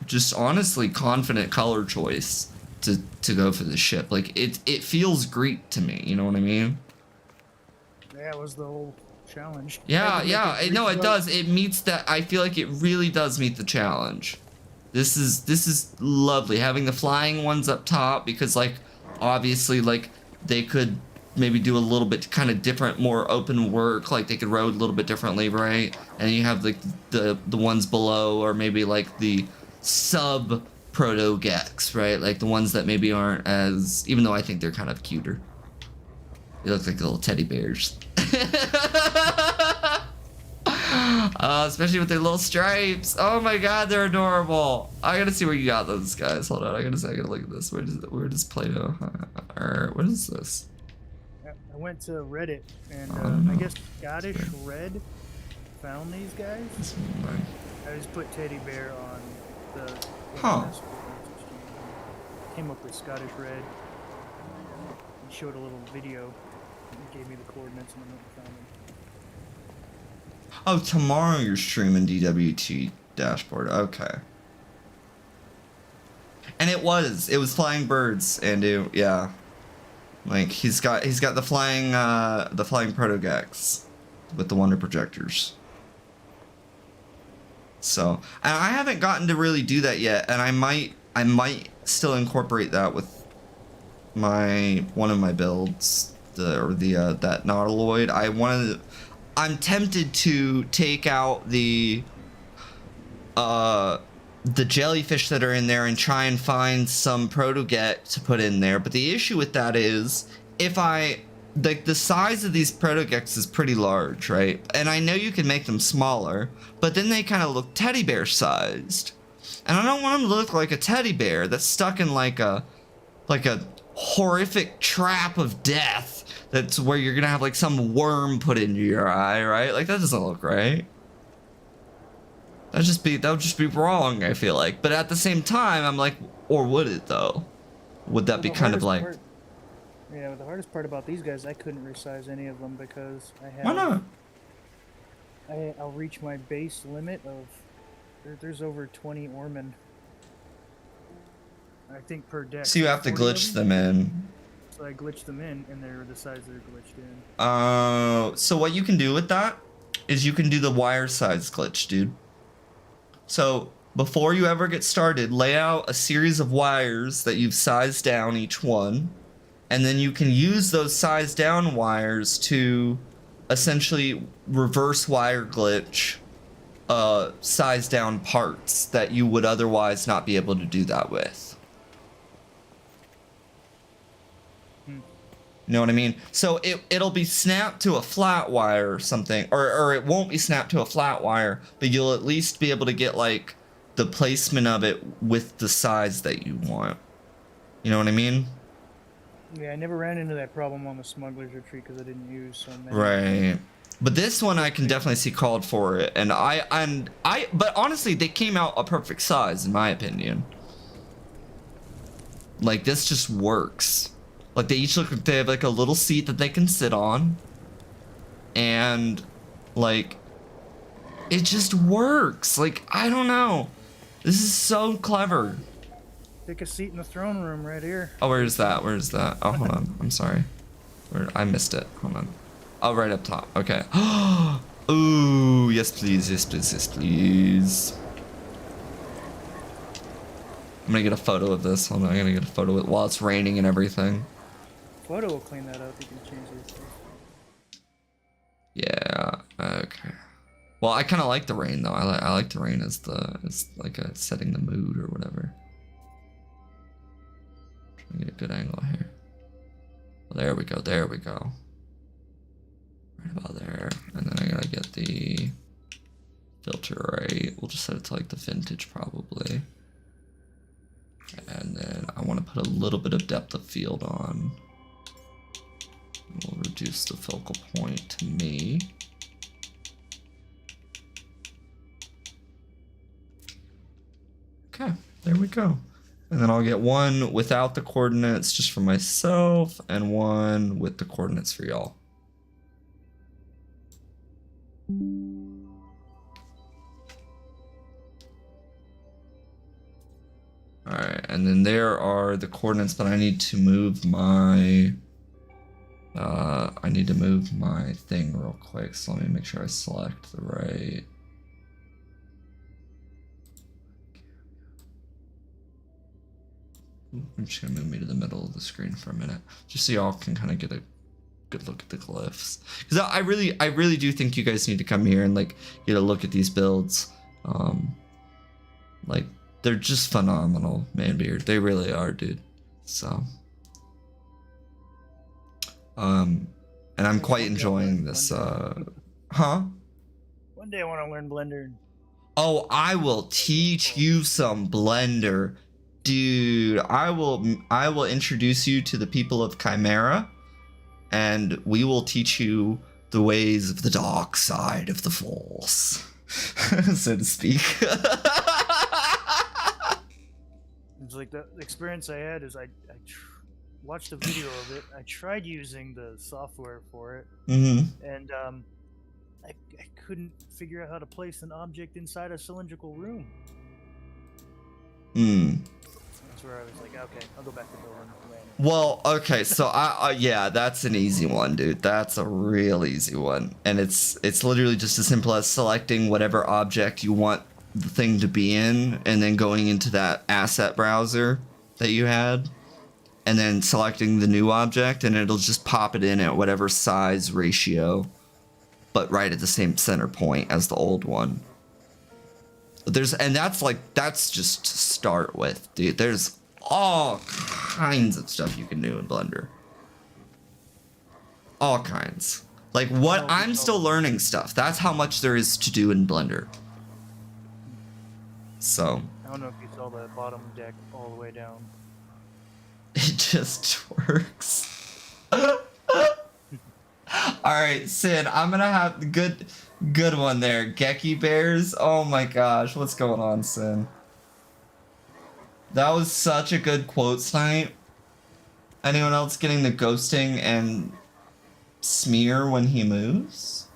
just honestly confident color choice to go for the ship. Like it feels Greek to me, you know what I mean? Yeah, it was the whole challenge. Yeah, no, it does. It meets that. I feel like it really does meet the challenge. This is lovely, having the flying ones up top, because like obviously like they could maybe do a little bit kind of different, more open work, like they could road a little bit differently, right? And you have like the ones below, or maybe like the sub proto Gex, right? Like the ones that maybe aren't as, even though I think they're kind of cuter. They look like little teddy bears. Especially with their little stripes. Oh my god, they're adorable. I gotta see where you got those guys. Hold on, I gotta look at this. Where does Play-Doh? Or what is this? I went to Reddit, and I guess Scottish Red found these guys. I just put teddy bear on the came up with Scottish Red. He showed a little video. He gave me the coordinates, and I went and found them. Oh, tomorrow you're streaming DWT dashboard. Okay. And it was flying birds, and yeah. Like he's got the flying proto-Gex with the wonder projectors. So, and I haven't gotten to really do that yet, and I might still incorporate that with one of my builds, that Nautiloid. I'm tempted to take out the jellyfish that are in there and try and find some proto-Gex to put in there, but the issue with that is if I like the size of these protogeks is pretty large, right? And I know you can make them smaller, but then they kind of look teddy bear sized. And I don't want them to look like a teddy bear that's stuck in like a horrific trap of death. That's where you're gonna have like some worm put into your eye, right? Like that doesn't look right. That would just be wrong, I feel like. But at the same time, I'm like, or would it though? Would that be kind of like? Yeah, the hardest part about these guys, I couldn't resize any of them because I have. Why not? I'll reach my base limit of. There's over 20 Orman. I think per deck. So you have to glitch them in. So I glitched them in, and they're the size they're glitched in. So what you can do with that is you can do the wire size glitch, dude. So before you ever get started, lay out a series of wires that you've sized down each one, and then you can use those sized down wires to essentially reverse wire glitch size down parts that you would otherwise not be able to do that with. You know what I mean? So it'll be snapped to a flat wire or something, or it won't be snapped to a flat wire, but you'll at least be able to get like the placement of it with the size that you want. You know what I mean? Yeah, I never ran into that problem on the Smuggler's Retreat because I didn't use so many. Right. But this one I can definitely see called for it, and but honestly, they came out a perfect size in my opinion. Like this just works. Like they each look like they have like a little seat that they can sit on, and like it just works. Like I don't know, this is so clever. Take a seat in the throne room right here. Oh, where's that? Where's that? Oh, hold on. I'm sorry. I missed it. Hold on. Oh, right up top. Okay. Ooh, yes please, yes please, yes please. I'm gonna get a photo of this. Hold on, I'm gonna get a photo of it while it's raining and everything. Photo will clean that up. You can change this. Yeah. Okay. Well, I kind of like the rain though. I like the rain as like a setting the mood or whatever. Trying to get a good angle here. Well, there we go. There we go. Right about there, and then I gotta get the filter right. We'll just set it to like the vintage probably, and then I want to put a little bit of depth of field on. We'll reduce the focal point to me. Okay, there we go. And then I'll get one without the coordinates just for myself, and one with the coordinates for y'all. Alright, and then there are the coordinates, but I need to move my thing real quick, so let me make sure I select the right. I'm just gonna move me to the middle of the screen for a minute, just so y'all can kind of get a good look at the glyphs, because I really do think you guys need to come here and like get a look at these builds. Like they're just phenomenal, Manbeard. They really are, dude. So and I'm quite enjoying this. Huh? One day I want to learn Blender. Oh, I will teach you some Blender, dude. I will introduce you to the people of Chimera, and we will teach you the ways of the dark side of the Force, so to speak. It's like the experience I had is I watched a video of it. I tried using the software for it, and I couldn't figure out how to place an object inside a cylindrical room. That's where I was like, okay, I'll go back to building. Well, okay, so yeah, that's an easy one, dude. That's a real easy one, and it's literally just as simple as selecting whatever object you want the thing to be in, and then going into that asset browser that you had, and then selecting the new object, and it'll just pop it in at whatever size ratio, but right at the same center point as the old one. That's just to start with, dude. There's all kinds of stuff you can do in Blender. all kinds. Like what Oh, I'm oh. still learning stuff. That's how much there is to do in Blender. So I don't know if you saw the bottom deck all the way down. it just works. Alright, Sid, I'm gonna have the good one there. Gecky Bears. Oh my gosh, what's going on, Sid? That was such a good quote snipe. Anyone else getting the ghosting and smear when he moves?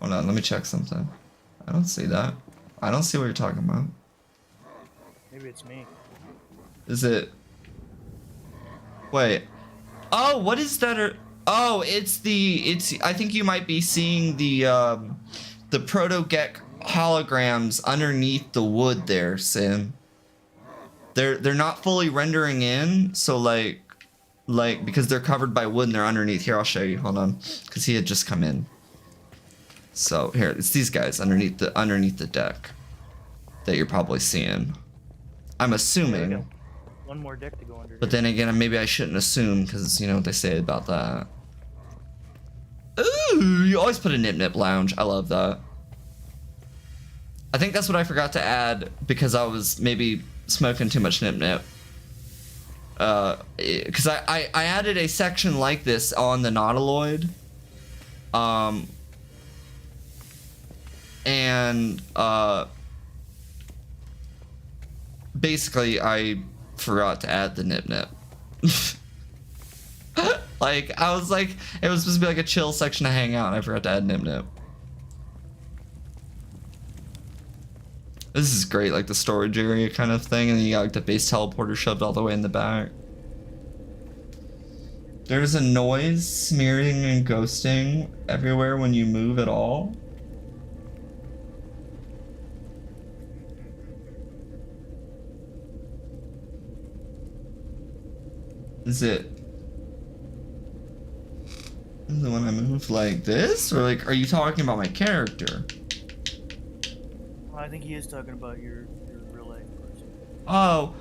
Hold on, let me check something. I don't see that. I don't see what you're talking about. Maybe it's me. Is it? Wait. Oh, what is that? Oh, it's I think you might be seeing the proto-gek holograms underneath the wood there, Sim. They're not fully rendering in, so like because they're covered by wood and they're underneath. Here, I'll show you. Hold on, because he had just come in. So here, it's these guys underneath the deck that you're probably seeing. I'm assuming. Yeah, one more deck to go under. But then again, maybe I shouldn't assume, because you know what they say about that. Ooh, you always put a Nip Nip Lounge. I love that. I think that's what I forgot to add because I was maybe smoking too much Nip Nip. Because I added a section like this on the Nautiloid. And basically I forgot to add the Nip Nip. Like, I was like, it was supposed to be like a chill section to hang out, and I forgot to add Nip Nip. This is great, like the storage area kind of thing, and then you got like the base teleporter shoved all the way in the back. There's a noise smearing and ghosting everywhere when you move at all. Is it when I move like this, or like, are you talking about my character? I think he is talking about your real life person. Oh,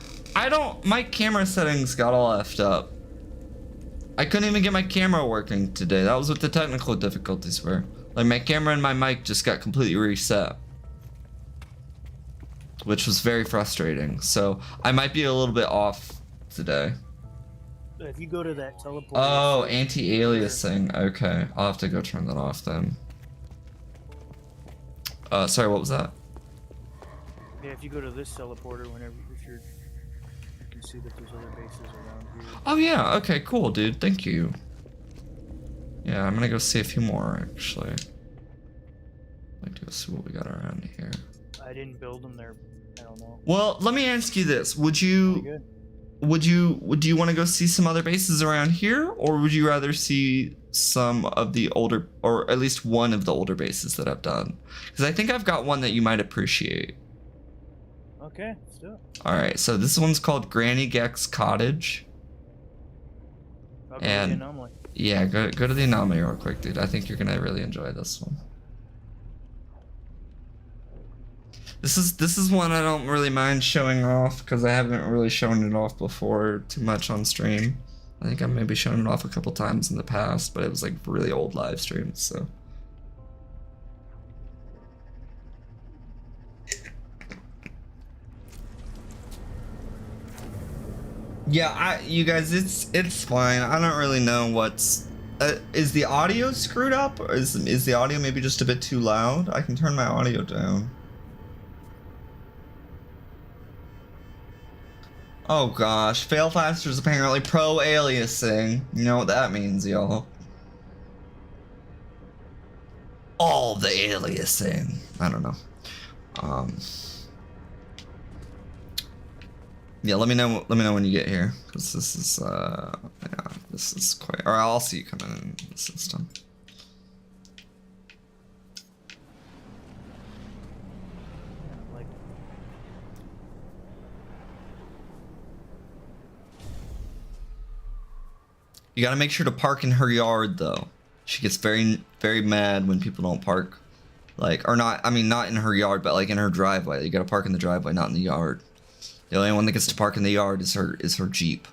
my camera settings got all effed up. I couldn't even get my camera working today. That was what the technical difficulties were. Like, my camera and my mic just got completely reset, which was very frustrating. So I might be a little bit off today. If you go to that teleport. Oh, anti-aliasing. Okay, I'll have to go turn that off then. Sorry, what was that? Yeah, if you go to this teleporter, you can see that there's other bases around here. Oh yeah, okay, cool, dude. Thank you. Yeah, I'm gonna go see a few more actually. I'd like to go see what we got around here. I didn't build them there. I don't know. Well, let me ask you this: would you want to go see some other bases around here, or would you rather see some of the older, or at least one of the older bases that I've done? Because I think I've got one that you might appreciate. Okay, let's do it. All right, so this one's called Granny Gek's Cottage. I'll go And to the anomaly. yeah, go to the anomaly real quick, dude. I think you're gonna really enjoy this one. This is one I don't really mind showing off because I haven't really shown it off before too much on stream. I think I've maybe shown it off a couple times in the past, but it was like really old live streams, so. Yeah, you guys, it's fine. I don't really know what's. Is the audio screwed up, or is the audio maybe just a bit too loud? I can turn my audio down. Oh gosh, Fail Faster's apparently pro aliasing. You know what that means, y'all. All the aliasing. I don't know. Yeah, let me know when you get here, because this is yeah, this is quite. Or I'll see you coming in the system. You gotta make sure to park in her yard, though. She gets very, very mad when people don't park, like, or not. I mean, not in her yard, but like in her driveway. You gotta park in the driveway, not in the yard. The only one that gets to park in the yard is her Jeep.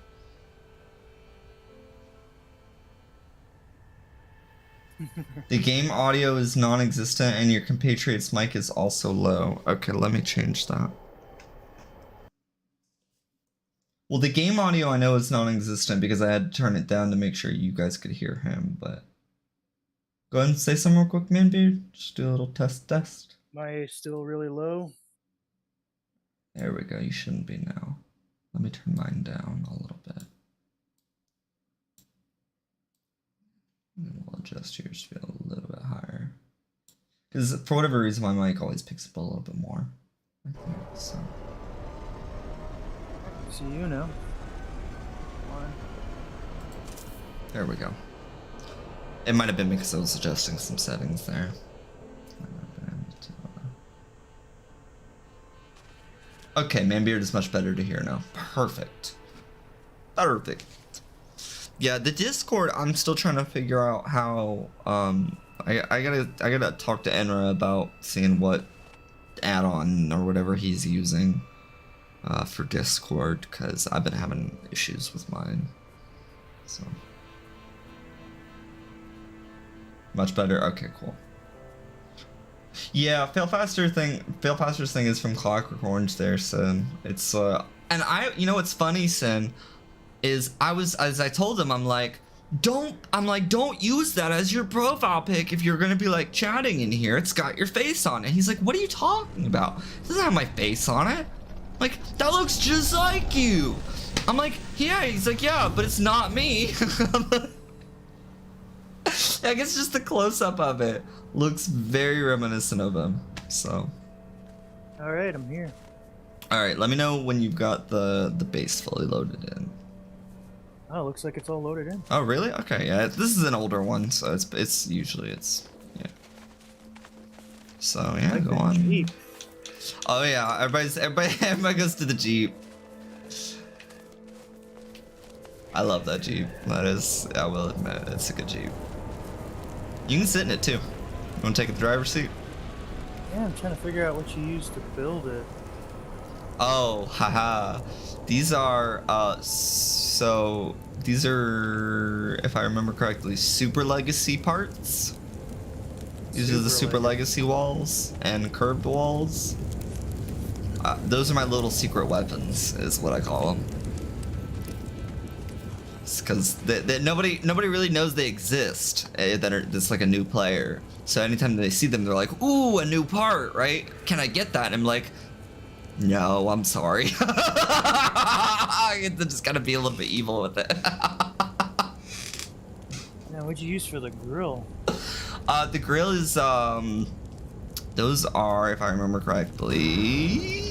The game audio is non-existent and your compatriot's mic is also low. Okay, let me change that. Well, the game audio I know is non-existent because I had to turn it down to make sure you guys could hear him, but... Go ahead and say something real quick, Manbeard. Just do a little test. Am I still really low? There we go, you shouldn't be now. Let me turn mine down a little bit. And we'll adjust yours to be a little bit higher. Because for whatever reason, my mic always picks up a little bit more. I think so. See you now. One. There we go. It might have been because I was adjusting some settings there. Okay, Manbeard is much better to hear now. Perfect. Perfect. Yeah, the Discord, I'm still trying to figure out how, I gotta talk to Enra about seeing what add-on or whatever he's using for Discord, because I've been having issues with mine. So. Much better? Okay, cool. Yeah, Failfaster's thing is from Clockwork Orange there, Sin. It's, and you know what's funny, Sin, is as I told him, I'm like, don't use that as your profile pic if you're gonna be like chatting in here. It's got your face on it. He's like, what are you talking about? It doesn't have my face on it. Like, that looks just like you. I'm like, yeah. He's like, yeah, but it's not me. I guess just the close-up of it looks very reminiscent of him, so. All right, I'm here. All right, let me know when you've got the base fully loaded in. Oh, looks like it's all loaded in. Oh, really? Okay, yeah, this is an older one, so it's usually, yeah. So, yeah, like go the on. Jeep. Oh, yeah, everybody goes to the Jeep. I love that Jeep. That is, I will admit, it's a good Jeep. You can sit in it too. You want to take the driver's seat? Yeah, I'm trying to figure out what you used to build it. Oh, haha. These are, these are, if I remember correctly, Super Legacy parts. These are the Super Legacy walls and curved walls. Those are my little secret weapons, is what I call them. Because nobody really knows they exist. That's like a new player. So anytime they see them, they're like, "Ooh, a new part, right? Can I get that?" And I'm like, "No, I'm sorry." I just gotta be a little bit evil with it. Now, what'd you use for the grill? The grill is those are, if I remember correctly,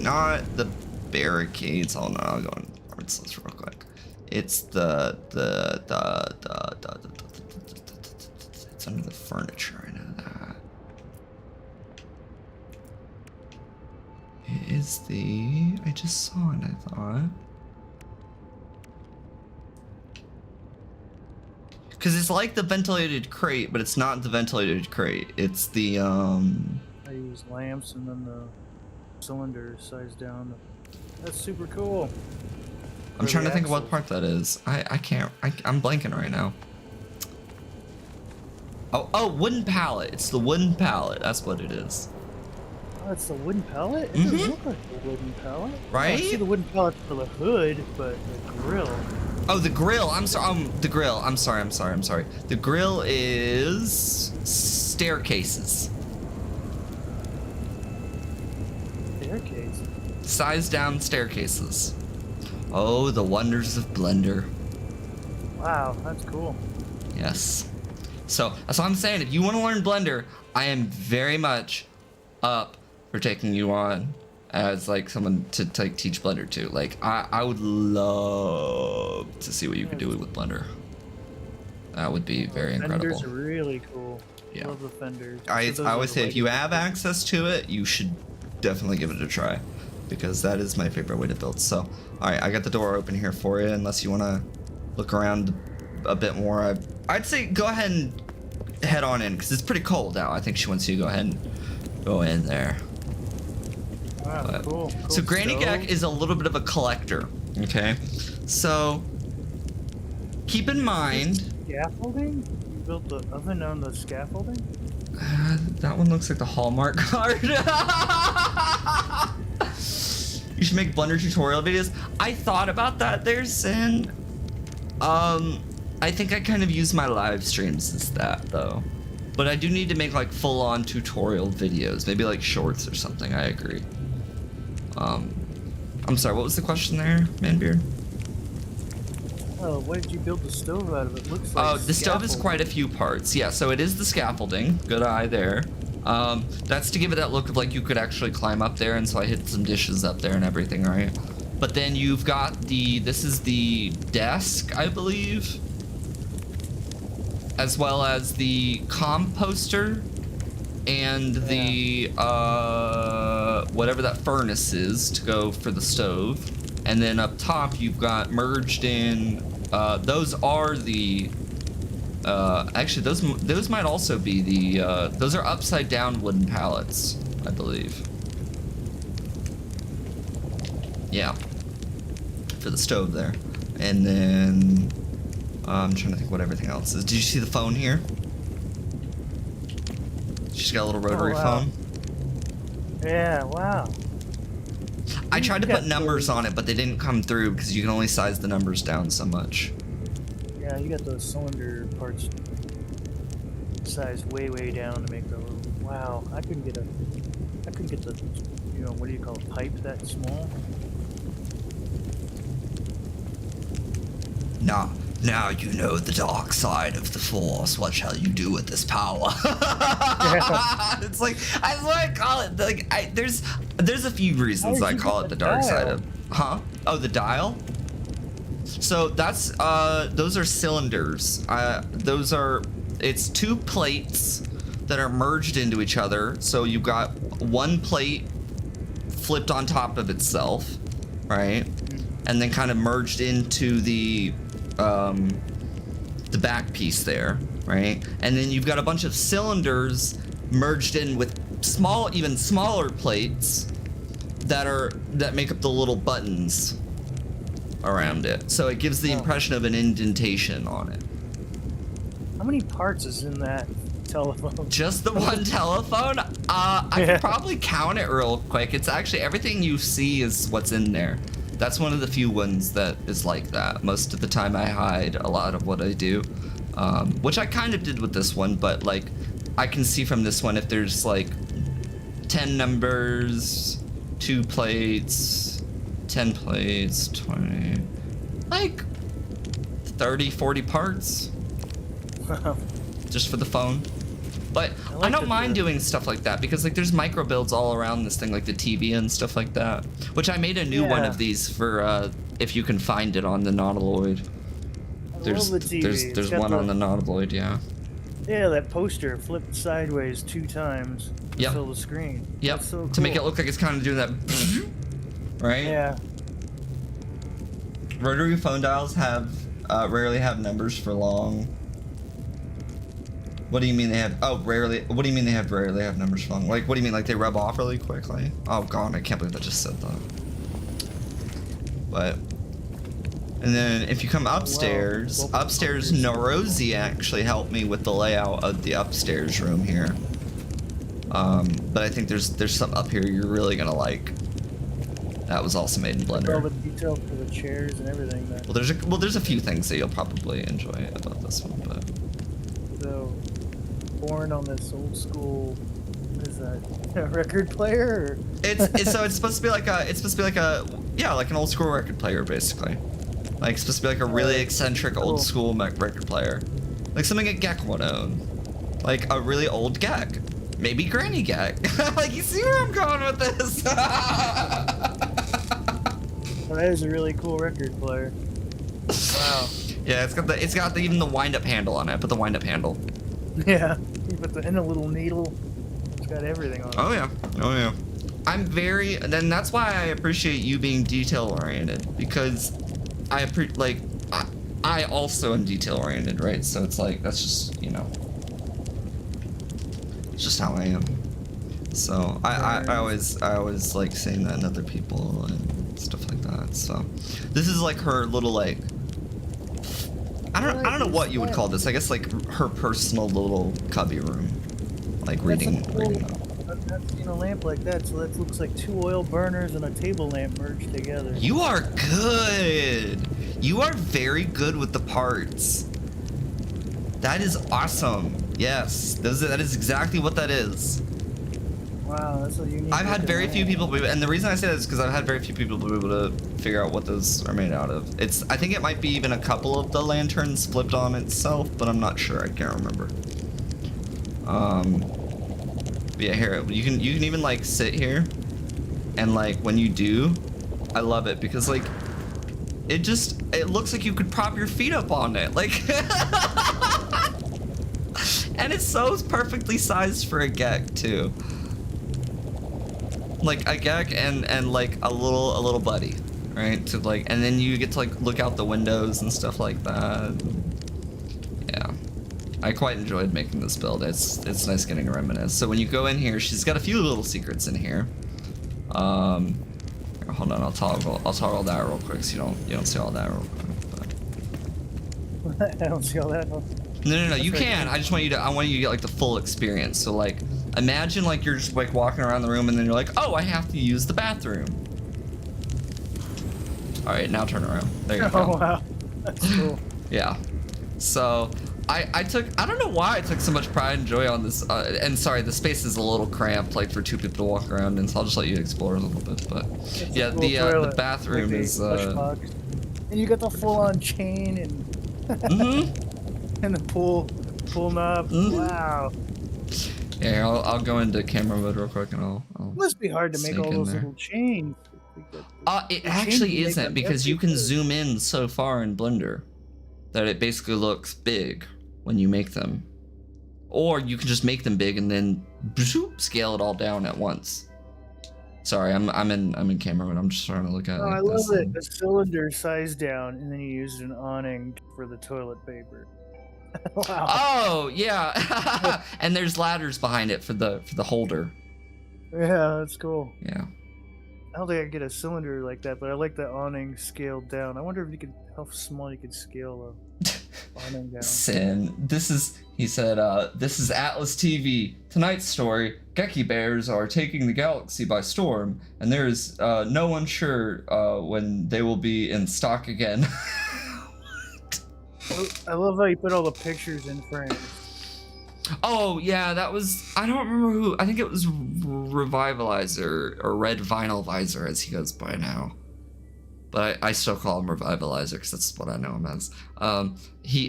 not the barricades. Oh no, I'll go on this real quick. It's the it's under the furniture. I know that. It is the, I just saw it, I thought. Because it's like the ventilated crate, but it's not the ventilated crate. It's the I use lamps and then the cylinder size down. That's super cool. I'm trying to think of what part that is. I can't. I'm blanking right now. Oh, wooden pallet. It's the wooden pallet. That's what it is. Oh, it's the wooden pallet? It doesn't look like a wooden pallet. Right? Oh, I see the wooden pallet for the hood, but the grill. Oh, the grill. I'm sorry. The grill. I'm sorry. The grill is staircases. Staircase? Size down staircases. Oh, the wonders of Blender. Wow, that's cool. Yes. So, that's what I'm saying. If you want to learn Blender, I am very much up for taking you on as like someone to teach Blender to. Like, I would love to see what you could do with Blender. That would be very incredible. Fenders are really cool. Yeah. Love the fenders. I always say if you have access to it, you should definitely give it a try, because that is my favorite way to build. So, all right, I got the door open here for you. Unless you want to look around a bit more, I'd say go ahead and head on in, because it's pretty cold out. I think she wants you to go ahead and go in there. Wow, cool. So Granny Gek is a little bit of a collector. Okay, so keep in mind Scaffolding? You built the oven on the scaffolding? That one looks like the Hallmark card. You should make Blender tutorial videos. I thought about that there, Sin. I think I kind of use my live streams as that though. But I do need to make like full-on tutorial videos, maybe like shorts or something. I agree. I'm sorry, what was the question there, Manbeard? Oh, what did you build the stove out of? It looks like Oh, the stove is quite a few parts. Yeah, so it is the scaffolding. Good eye there. That's to give it that look of like you could actually climb up there, and so I hid some dishes up there and everything, right? But then you've got this is the desk, I believe, as well as the composter and the whatever that furnace is to go for the stove. And then up top you've got merged in those are the actually those might also be the those are upside down wooden pallets, I believe. Yeah, for the stove there. And then I'm trying to think what everything else is. Did you see the phone here? She's got a little rotary phone. Yeah, wow. I tried to put numbers on it, but they didn't come through because you can only size the numbers down so much. Yeah, you got those cylinder parts sized way down to make the little. Wow, I couldn't get the, you know, what do you call it, pipe that small? Now you know the dark side of the Force. What shall you do with this power? It's like that's what I call it. Like there's a few reasons I call it the dark side of. Huh? Oh, the dial. So that's those are cylinders. It's two plates that are merged into each other. So you've got one plate flipped on top of itself, right? And then kind of merged into the back piece there, right? And then you've got a bunch of cylinders merged in with even smaller plates that make up the little buttons around it. So it gives the impression of an indentation on it. How many parts is in that telephone? Just the one telephone? I could probably count it real quick. It's actually everything you see is what's in there. That's one of the few ones that is like that. Most of the time I hide a lot of what I do, which I kind of did with this one, but like I can see from this one if there's like 10 numbers, 2 plates, 10 plates, 20, like 30, 40 parts just for the phone. But I don't mind doing stuff like that because like there's micro builds all around this thing, like the TV and stuff like that. Which I made a new one of these for if you can find it on the Nautiloid. There's one on the Nautiloid, yeah. Yeah, that poster flipped sideways 2 times to fill the screen. Yep. So cool. To make it look like it's kind of doing that, right? Yeah. Rotary phone dials rarely have numbers for long. What do you mean they have? Oh, rarely. What do you mean they rarely have numbers for long? Like, what do you mean? Like they rub off really quickly? Oh god, I can't believe I just said that. But, and then if you come upstairs, Norozi actually helped me with the layout of the upstairs room here. But I think there's something up here you're really gonna like. That was also made in Blender. All the detail for the chairs and everything. Well, there's a few things that you'll probably enjoy about this one, but. So, born on this old school, what is that, a record player? Or? It's supposed to be like like an old school record player basically. Like it's supposed to be like a really eccentric old school record player, like something a Gek would own, like a really old Gek, maybe Granny Gek. Like you see where I'm going with this? Oh, that is a really cool record player. Wow. Yeah, it's got even the wind up handle on it. Put the wind up handle. Yeah, you put and a little needle. It's got everything on it. Oh yeah. Then that's why I appreciate you being detail oriented, because I also am detail oriented, right? So it's like that's just it's just how I am. So I always like saying that in other people and stuff like that. So this is like her little like I don't know what you would call this. I guess like her personal little cubby room, like reading. I've seen a lamp like that, so that looks like 2 oil burners and a table lamp merged together. You are good. You are very good with the parts. That is awesome. Yes, that is exactly what that is. Wow, that's a unique. I've had very few people, and the reason I say that is because I've had very few people be able to figure out what those are made out of. I think it might be even a couple of the lanterns flipped on itself, but I'm not sure. I can't remember. But yeah, here you can even like sit here, and like when you do, I love it because like it looks like you could prop your feet up on it, like. And it's so perfectly sized for a gek too. Like a gek and like a little buddy, right? To like, and then you get to like look out the windows and stuff like that. Yeah, I quite enjoyed making this build. It's nice getting to reminisce. So when you go in here, she's got a few little secrets in here. Hold on, I'll toggle that real quick so you don't see all that real quick. But... I don't see all that. No, you can. I want you to get like the full experience. So like, imagine like you're just like walking around the room and then you're like, oh, I have to use the bathroom. All right, now turn around. There you go. Oh wow, that's cool. Yeah. So I don't know why I took so much pride and joy on this. And sorry, the space is a little cramped, like for 2 people to walk around in. So I'll just let you explore a little bit. But yeah, the bathroom like is. And you got the full-on chain and. Mm-hmm. And the pool knob. Mm-hmm. Wow. Yeah, I'll go into camera mode real quick and I'll it must be hard to make all those little chains. It actually isn't because you can zoom in so far in Blender that it basically looks big when you make them, or you can just make them big and then scale it all down at once. Sorry, I'm in camera mode. I'm just trying to look at. Oh, like I love this it. The cylinder size down, and then you used an awning for the toilet paper. Wow. Oh yeah, and there's ladders behind it for the holder. Yeah, that's cool. Yeah. I don't think I could get a cylinder like that, but I like the awning scaled down. I wonder if you could how small you could scale a awning down. Sin. He said, this is Atlas TV. Tonight's story, Geki bears are taking the galaxy by storm, and there is no one sure when they will be in stock again. I love how you put all the pictures in frames. Oh, yeah, that was... I don't remember who... I think it was Revivalizer, or Red Vinyl Visor, as he goes by now. But I still call him Revivalizer, because that's what I know him as. I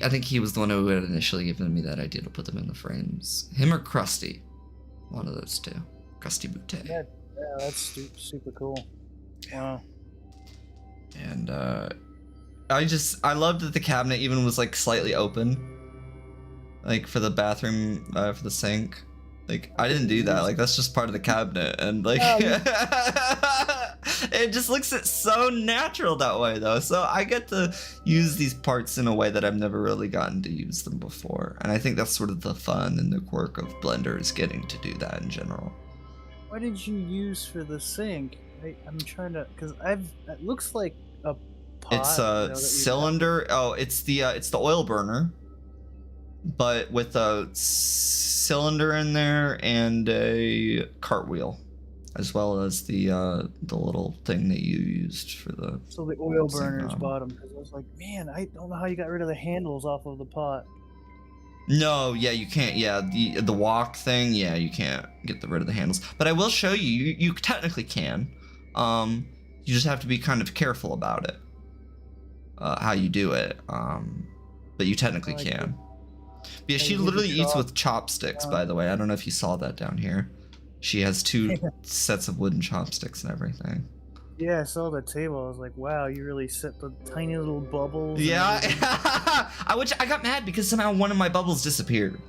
think he was the one who had initially given me that idea to put them in the frames. Him or Krusty. One of those two. Krusty Boutte. Yeah, that's super cool. Wow. And, I loved that the cabinet even was like slightly open, like for the bathroom, for the sink. Like I didn't do that. Like that's just part of the cabinet, and like it just looks so natural that way though. So I get to use these parts in a way that I've never really gotten to use them before, and I think that's sort of the fun and the quirk of Blender is getting to do that in general. What did you use for the sink? I'm trying to, because it looks like a pot. It's a cylinder. Oh, it's the oil burner, but with a cylinder in there and a cartwheel, as well as the little thing that you used for the. So the oil burner's bottom, because I was like, man, I don't know how you got rid of the handles off of the pot. No, yeah, you can't. Yeah, the wok thing. Yeah, you can't get rid of the handles. But I will show you. You technically can. You just have to be kind of careful about it. How you do it. But you technically can. But yeah, she literally eats with chopsticks, by the way. I don't know if you saw that down here. She has 2 sets of wooden chopsticks and everything. Yeah, I saw the table. I was like, wow, you really set the tiny little bubbles. Yeah. I got mad because somehow one of my bubbles disappeared.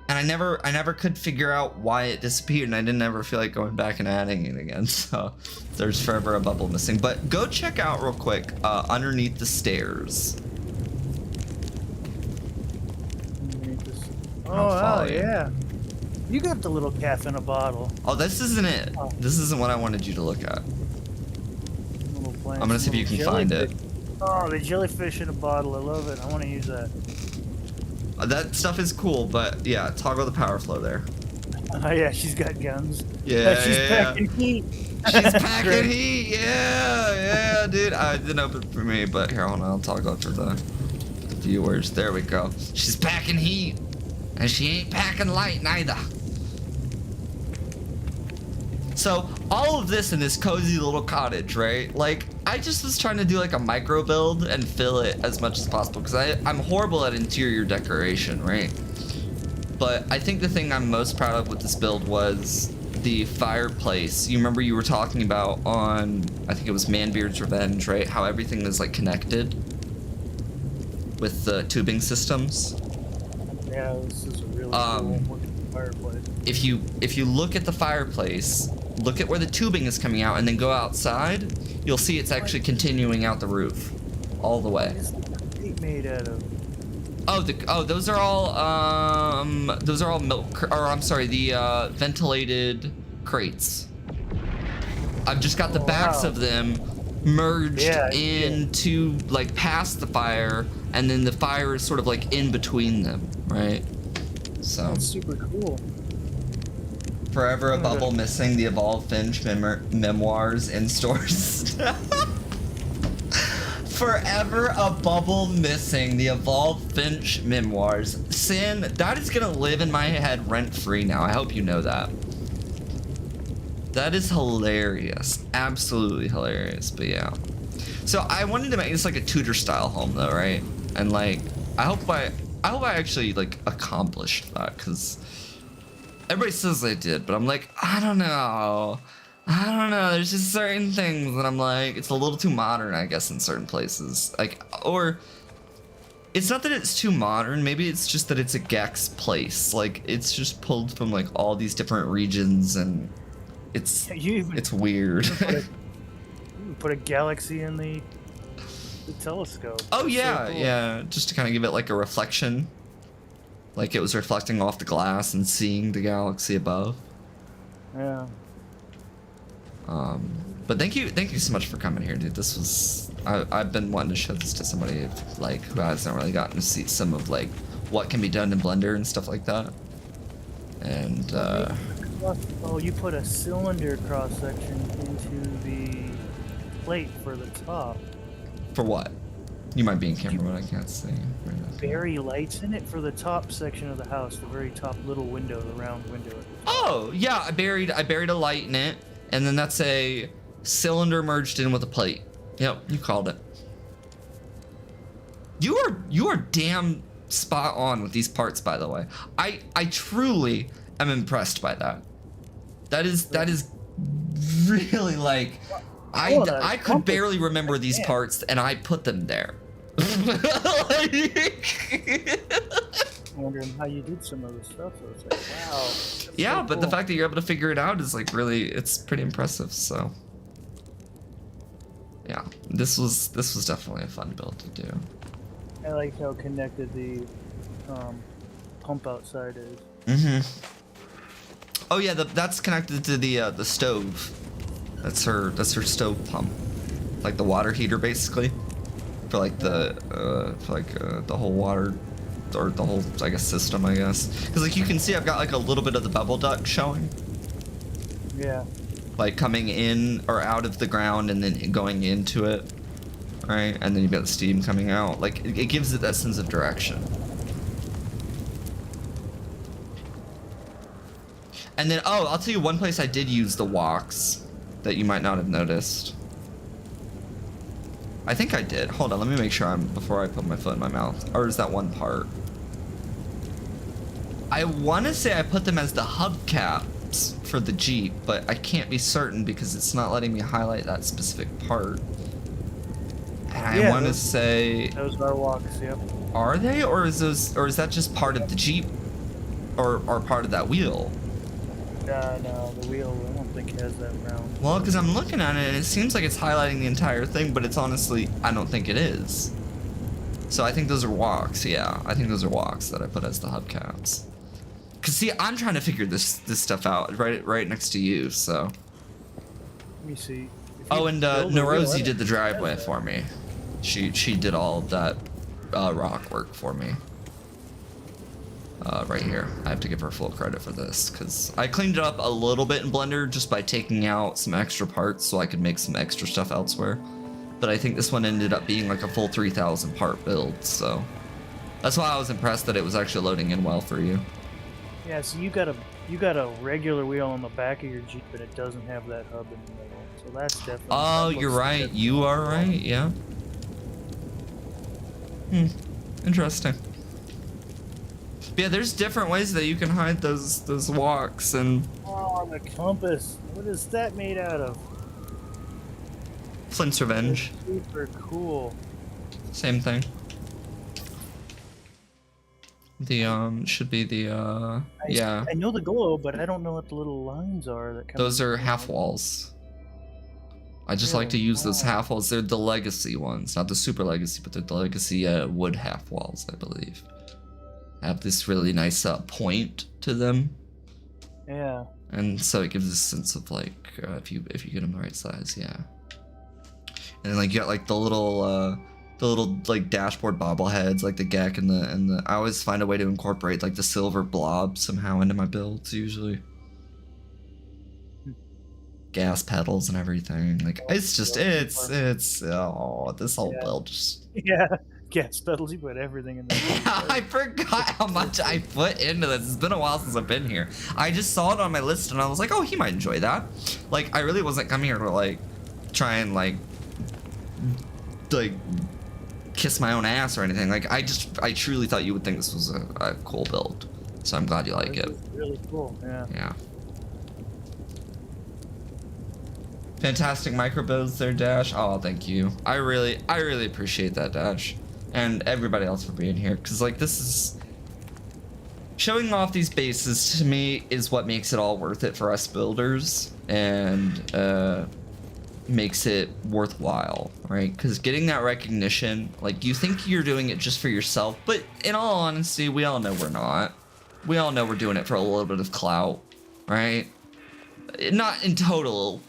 And I never could figure out why it disappeared, and I didn't ever feel like going back and adding it again. So there's forever a bubble missing. But go check out real quick underneath the stairs. Oh wow, yeah. You got the little calf in a bottle. Oh, this isn't it. Oh. This isn't what I wanted you to look at. I'm gonna see if you can find it. Oh, the jellyfish in a bottle. I love it. I want to use that. That stuff is cool, but yeah, toggle the power flow there. Oh yeah, she's got guns. Yeah, She's yeah, packing heat. She's packing Great. heat. Yeah, dude. I didn't open for me, but here, hold on. I'll toggle it for the viewers. There we go. She's packing heat, and she ain't packing light neither. So all of this in this cozy little cottage, right? Like, I just was trying to do like a micro build and fill it as much as possible because I'm horrible at interior decoration, right? But I think the thing I'm most proud of with this build was the fireplace. You remember you were talking about on, I think it was Manbeard's Revenge, right? How everything is like connected with the tubing systems. Yeah, this is a really cool looking fireplace. If you look at the fireplace, look at where the tubing is coming out, and then go outside, you'll see it's actually continuing out the roof, all the way. What is the plate made out of? Those are all milk, or I'm sorry, the ventilated crates. I've just got the backs of them merged into like past the fire, and then the fire is sort of like in between them, right? So that's super cool. Forever a bubble missing, the Evolved Finch memoirs in stores. Forever a bubble missing, the Evolved Finch memoirs. Sin, that is gonna live in my head rent-free now. I hope you know that. That is hilarious. Absolutely hilarious, but yeah. So I wanted to make this like a Tudor style home though, right? And like, I hope I actually like accomplished that, because everybody says I did, but I'm like, I don't know. There's just certain things that I'm like, it's a little too modern, I guess, in certain places. Like, or it's not that it's too modern. Maybe it's just that it's a Gex place. Like, it's just pulled from like all these different regions, and it's weird. You put a galaxy in the telescope. Oh yeah, so cool. yeah. Just to kind of give it like a reflection. Like it was reflecting off the glass and seeing the galaxy above. Yeah. But thank you so much for coming here, dude. This was, I've been wanting to show this to somebody like who hasn't really gotten to see some of like what can be done in Blender and stuff like that. And oh, you put a cylinder cross section into the plate for the top. For what? You might be in camera, but I can't see. Bury lights in it for the top section of the house, the very top little window, the round window. Oh yeah, I buried a light in it, and then that's a cylinder merged in with a plate. Yep, you called it. You are damn spot on with these parts, by the way. I truly am impressed by that. That is really like, I could barely remember these parts, and I put them there. I'm wondering how you did some of the stuff, so it's like, wow. Yeah, so but cool. the fact that you're able to figure it out is like really, it's pretty impressive. So yeah, this was definitely a fun build to do. I like how connected the pump outside is. Oh yeah, that's connected to the stove. That's her stove pump, like the water heater basically, for like the whole water, or the whole, I guess, system, I guess. Because like you can see, I've got like a little bit of the bubble duct showing. Yeah. Like coming in or out of the ground and then going into it, right? And then you've got the steam coming out. Like it gives it that sense of direction. And then, oh, I'll tell you one place I did use the walks that you might not have noticed. I think I did. Hold on, let me make sure before I put my foot in my mouth. Or is that one part? I want to say I put them as the hubcaps for the Jeep, but I can't be certain because it's not letting me highlight that specific part. And I want to say... Those are walks, yep. Are they? Or is that just part of the Jeep? Or part of that wheel? No, the wheel, I don't think it has that round. Well, because I'm looking at it and it seems like it's highlighting the entire thing, but it's honestly, I don't think it is. So I think those are walks, yeah. I think those are walks that I put as the hubcaps. Because see, I'm trying to figure this stuff out right next to you, so. Let me see. Oh, and Narosi did the driveway for me. She did all of that rock work for me. Right here. I have to give her full credit for this because I cleaned it up a little bit in Blender just by taking out some extra parts so I could make some extra stuff elsewhere. But I think this one ended up being like a full 3,000 part build, so that's why I was impressed that it was actually loading in well for you. Yeah, so you got a regular wheel on the back of your Jeep, but it doesn't have that hub in the middle. So that's definitely. Oh, that you're looks right. definitely You are right. Yeah. Interesting. Yeah, there's different ways that you can hide those walks and. Oh, the compass. What is that made out of? Flint's Revenge. That's super cool. Same thing. The should be the yeah. I know the glow, but I don't know what the little lines are that come. Those are half walls. I just like to use those half walls. They're the legacy ones, not the super legacy, but they're the legacy wood half walls, I believe. Have this really nice point to them. Yeah. And so it gives a sense of like if you get them the right size, yeah. And then like you got like the little like dashboard bobbleheads, like the Gek and the. I always find a way to incorporate like the silver blob somehow into my builds usually. Gas pedals and everything. Like it's just it's this whole build just. Yeah. Gas pedals, you put everything in there. I forgot how much I put into this. It's been a while since I've been here. I just saw it on my list and I was like, oh, he might enjoy that. Like, I really wasn't coming here to like try and like kiss my own ass or anything. Like, I truly thought you would think this was a cool build. So I'm glad you like it. Really cool, yeah. Yeah. Fantastic micro builds there, Dash. Oh, thank you. I really appreciate that, Dash. And everybody else for being here, because like this is showing off these bases to me is what makes it all worth it for us builders and makes it worthwhile, right? Because getting that recognition, like you think you're doing it just for yourself, but in all honesty, we all know we're not. We all know we're doing it for a little bit of clout, right? Not in total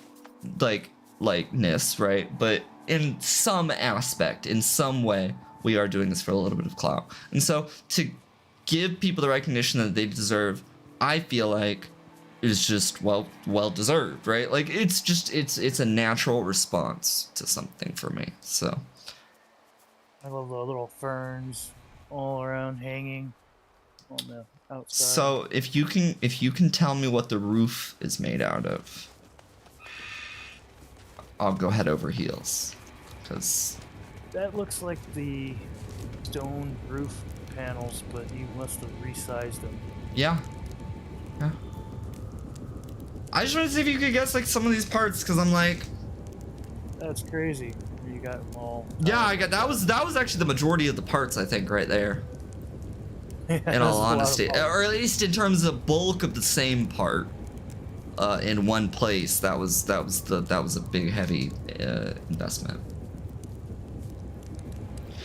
likeness, right? But in some aspect, in some way, we are doing this for a little bit of clout. And so to give people the recognition that they deserve, I feel like is just well deserved, right? Like it's a natural response to something for me. So I love the little ferns all around hanging on the outside. So if you can tell me what the roof is made out of, I'll go head over heels, because that looks like the stone roof panels, but you must have resized them. Yeah. I just want to see if you could guess like some of these parts, because I'm like, that's crazy. You got them all. Yeah, I got that was actually the majority of the parts, I think, right there. In all honesty, or at least in terms of bulk of the same part. In one place, that was a big heavy investment.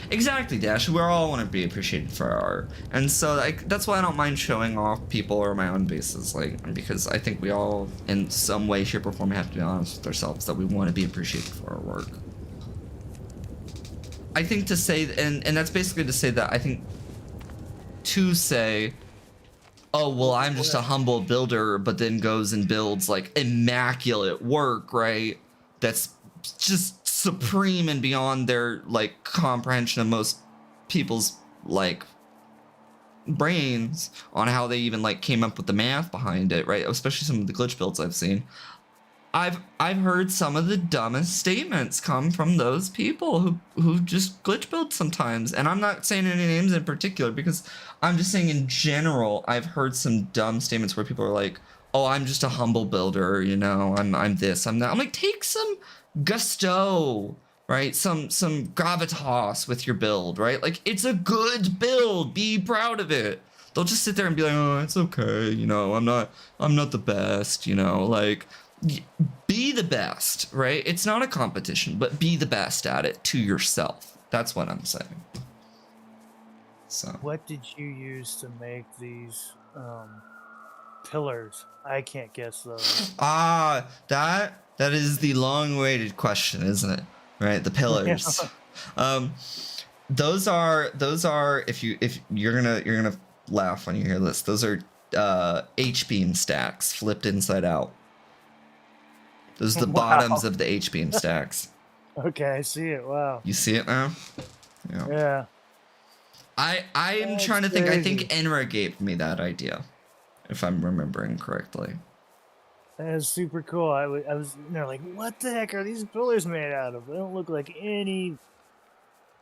Exactly, Dash. We all want to be appreciated for our art, and so that's why I don't mind showing off people or my own bases, like, because I think we all, in some way, shape, or form, have to be honest with ourselves that we want to be appreciated for our work. I think to say, and that's basically to say that I think to say, oh, well, I'm just a humble builder, but then goes and builds like immaculate work, right? That's just supreme and beyond their like comprehension of most people's like brains on how they even like came up with the math behind it, right? Especially some of the glitch builds I've seen. I've heard some of the dumbest statements come from those people who just glitch build sometimes, and I'm not saying any names in particular because I'm just saying in general I've heard some dumb statements where people are like, "Oh, I'm just a humble builder, you know, I'm this, I'm that." I'm like, take some gusto, right? Some gravitas with your build, right? Like it's a good build, be proud of it. They'll just sit there and be like, "Oh, it's okay, you know, I'm not the best, you know, like." Be the best, right? It's not a competition, but be the best at it to yourself. That's what I'm saying. So what did you use to make these pillars? I can't guess those. That is the long-awaited question, isn't it? Right, the pillars. Those are if you're gonna laugh when you hear this. Those are H-beam stacks flipped inside out. Those are the Wow. bottoms of the H-beam stacks. Okay, I see it. Wow. You see it now? Yeah. I am That's trying to think. I think crazy. Enra gave me that idea, if I'm remembering correctly. That is super cool. I was like, what the heck are these pillars made out of? They don't look like any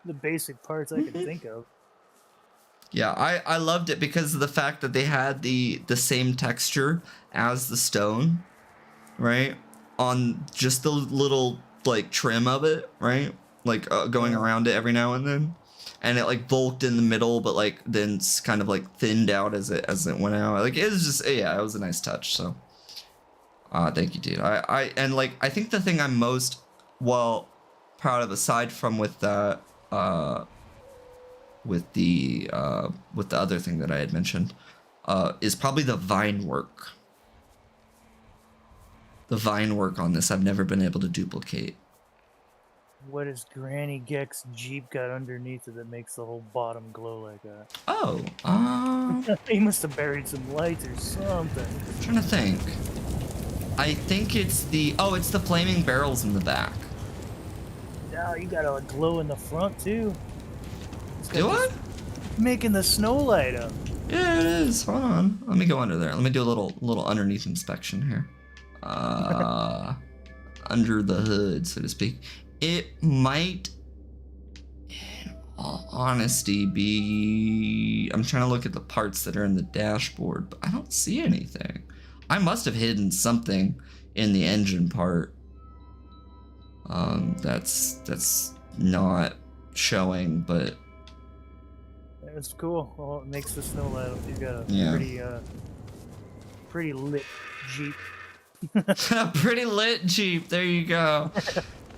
the basic parts I could think of. Yeah, I loved it because of the fact that they had the same texture as the stone, right? On just the little like trim of it, right? Like going around it every now and then, and it like bulked in the middle, but like then kind of like thinned out as it went out. Like it was just it was a nice touch. So, thank you, dude. And like I think the thing I'm most proud of, aside from with that with the other thing that I had mentioned, is probably the vine work. The vine work on this I've never been able to duplicate. What is Granny Geck's Jeep got underneath it that makes the whole bottom glow like that? Oh, He must have buried some lights or something. I'm trying to think. I think it's it's the flaming barrels in the back. Now you got a glow in the front too. Do I? Making the snow light up. Yeah, it is. Hold on. Let me go under there. Let me do a little underneath inspection here. Under the hood, so to speak. It might, in all honesty, be... I'm trying to look at the parts that are in the dashboard, but I don't see anything. I must have hidden something in the engine part. That's not showing, but... That's cool. Well, it makes the snow light up. You've got a pretty lit Jeep. A pretty lit Jeep. There you go.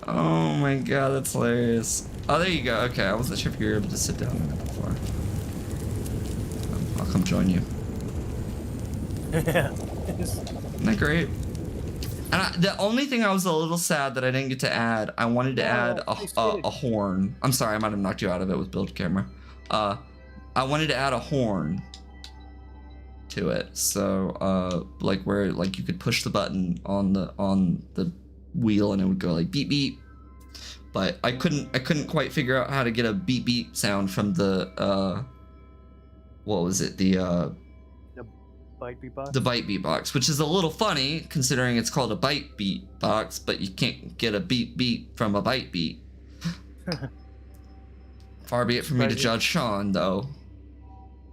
Oh my god, that's hilarious. Oh, there you go. Okay, I wasn't sure if you were able to sit down in it before. I'll come join you. Yeah. Isn't that great? And the only thing I was a little sad that I didn't get to add, I wanted to add a horn. I'm sorry, I might have knocked you out of it with build camera. I wanted to add a horn to it, so like where like you could push the button on the wheel and it would go like beep beep, but I couldn't quite figure out how to get a beep beep sound from the what was it, the Bite beat box? The bite beat box, which is a little funny considering it's called a bite beat box, but you can't get a beep beep from a bite beat. Far be it from me to judge Sean, though.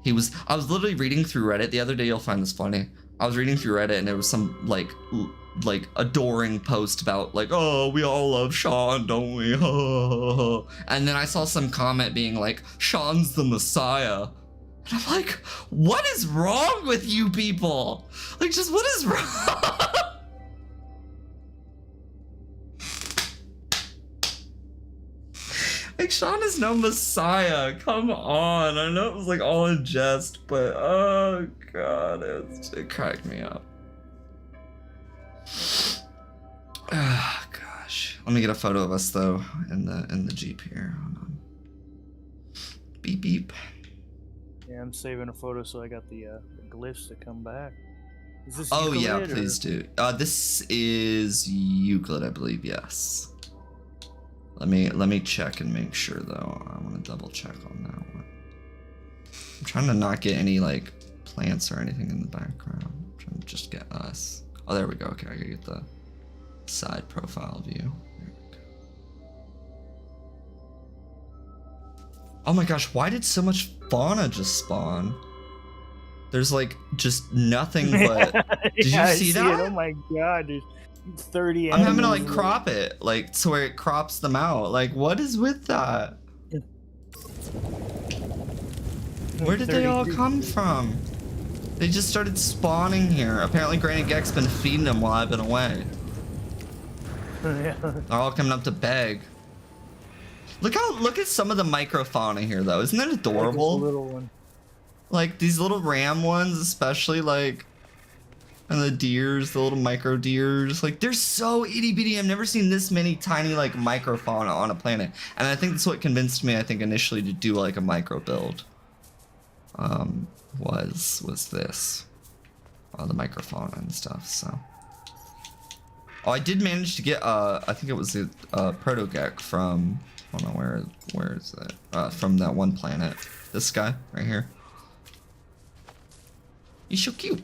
I was literally reading through Reddit the other day. You'll find this funny. I was reading through Reddit and there was some like adoring post about like, oh, we all love Sean, don't we? And then I saw some comment being like, Sean's the Messiah. And I'm like, what is wrong with you people? Like, just what is wrong? Like, Sean is no Messiah. Come on. I know it was like all in jest, but oh god, it cracked me up. Ah, gosh. Let me get a photo of us though in the Jeep here. Hold on. Beep beep. Yeah, I'm saving a photo so I got the glyphs to come back. Is this Oh Euclid, yeah, please do. This is Euclid, I believe. Yes. Let me check and make sure though. I want to double check on that one. I'm trying to not get any like plants or anything in the background. I'm trying to just get us. Oh, there we go. Okay, I gotta get the side profile view. There we go. Oh my gosh, why did so much fauna just spawn? There's like just nothing but. Did you see that? It. Oh my god, there's 30 I'm having to like crop it, like to where it crops them out. Like, what is with that? Where did they all come from? They just started spawning here. Apparently Granny Geck's been feeding them while I've been away. Yeah. They're all coming up to beg. Look at some of the microfauna here though. Isn't that adorable? Little one. Like these little ram ones especially, like And the deers, the little micro deers, like they're so itty bitty. I've never seen this many tiny like microfauna on a planet, and I think that's what convinced me. I think initially to do like a micro build. Was this, the microfauna and stuff. So, oh, I did manage to get I think it was a protogek from, I don't know where is it? From that one planet. This guy right here. He's so cute.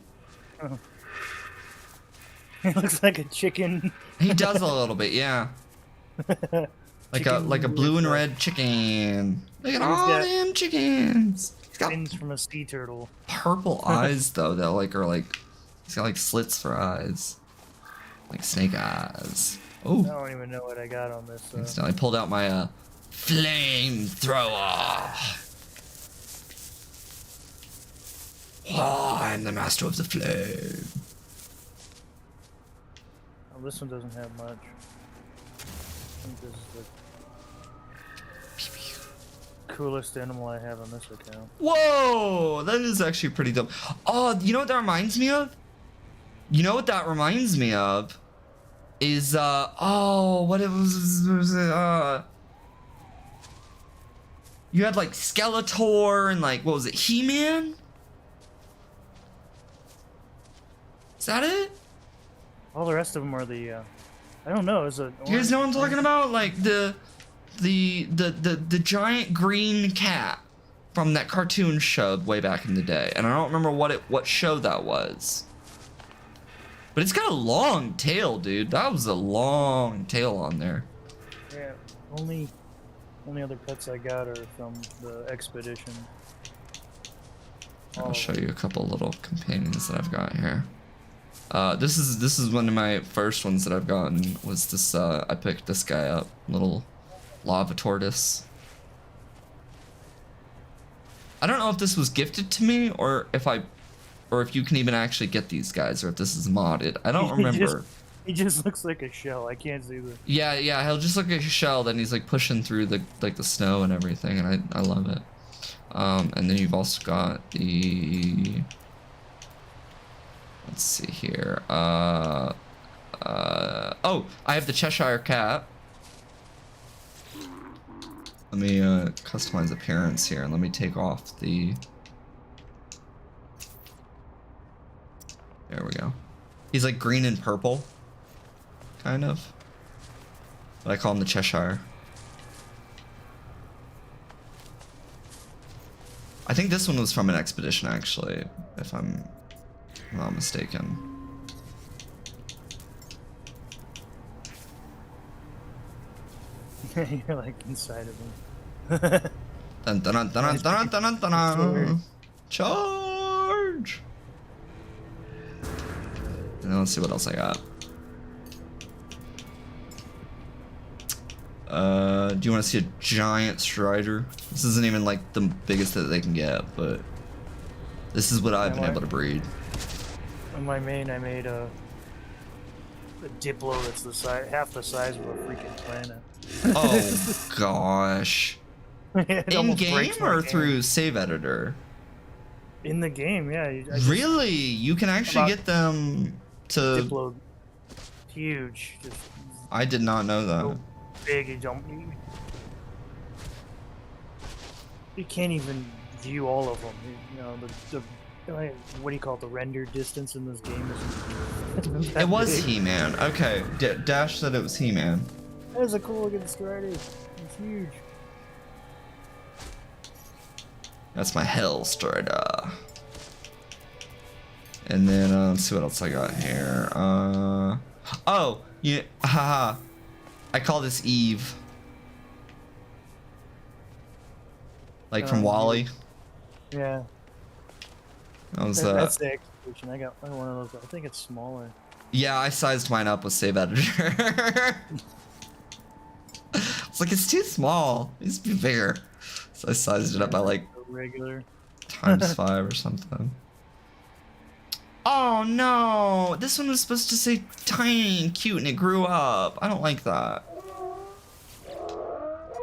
Oh. He looks like a chicken. He does a little bit, yeah. Like a blue and red chicken. Look at all them chickens. He's got fins from a sea turtle. Purple eyes though that like are like, he's got like slits for eyes, like snake eyes. Oh, I don't even know what I got on this. I pulled out my flamethrower. Oh, I'm the master of the flame. Oh, this one doesn't have much. I think this is the coolest animal I have on this account. Whoa, that is actually pretty dope. Oh, you know what that reminds me of? You know what that reminds me of? Is oh, what it was it, you had like Skeletor and like, what was it, He-Man? Is that it? All the rest of them are the I don't know, is it? You guys know what I'm talking about? Like the giant green cat from that cartoon show way back in the day, and I don't remember what show that was. But it's got a long tail, dude. That was a long tail on there. Yeah, only other pets I got are from the expedition. I'll show you a couple little companions that I've got here. This is one of my first ones that I've gotten. Was this? I picked this guy up, little lava tortoise. I don't know if this was gifted to me or if you can even actually get these guys, or if this is modded. I don't remember. He just looks like a shell. I can't see the. Yeah, he'll just look like a shell. Then he's like pushing through the snow and everything, and I love it. And then you've also got the. Let's see here. Oh, I have the Cheshire Cat. Let me customize appearance here, and let me take off the. There we go. He's like green and purple, kind of. But I call him the Cheshire. I think this one was from an expedition, actually, if I'm not mistaken. You're like inside of him. Dun, dun, dun, dun, dun, dun, dun, dun. Charge! And then let's see what else I got. Do you want to see a giant strider? This isn't even like the biggest that they can get, but this is what I've been able to breed. On my main, I made a Diplo that's half the size of a freaking planet. Oh gosh. In game or through save editor? In the game, yeah. Really? You can actually get them to. Diplo, huge. Just I did not know that. So big, you can't even view all of them. You know, what do you call it? The render distance in this game is. It was He-Man. Okay, Dash said it was He-Man. That is a cool looking strider. It's huge. That's my Hell Strider. And then let's see what else I got here. Oh, yeah, haha. I call this Eve. Like from WALL-E. Yeah. That's the execution. I got one of those. I think it's smaller. Yeah, I sized mine up with save editor. It's like it's too small. It needs to be bigger. So I sized it up by like regular ×5 or something. Oh no! This one was supposed to say tiny and cute, and it grew up. I don't like that.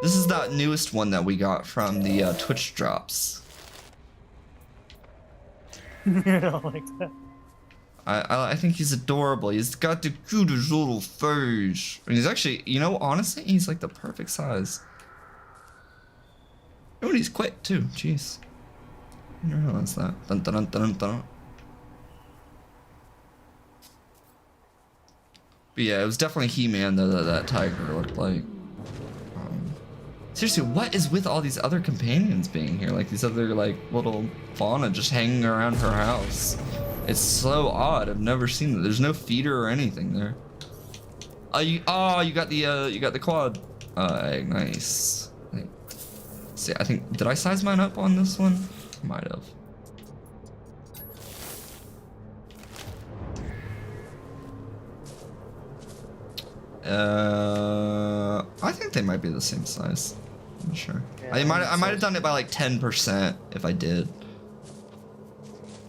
This is that newest one that we got from the Twitch drops. I don't like that. I think he's adorable. He's got the cutest little face. And he's actually, you know, honestly, he's like the perfect size. Oh, and he's quick too. Jeez. I didn't realize that. Dun, dun, dun, dun, dun. But yeah, it was definitely He-Man though that tiger looked like. Seriously, what is with all these other companions being here? Like these other like little fauna just hanging around her house. It's so odd. I've never seen that. There's no feeder or anything there. Oh, you got the quad egg. Nice. See, I think did I size mine up on this one? Might have. I think they might be the same size. I'm not sure. Yeah, I might have done it by like 10% if I did.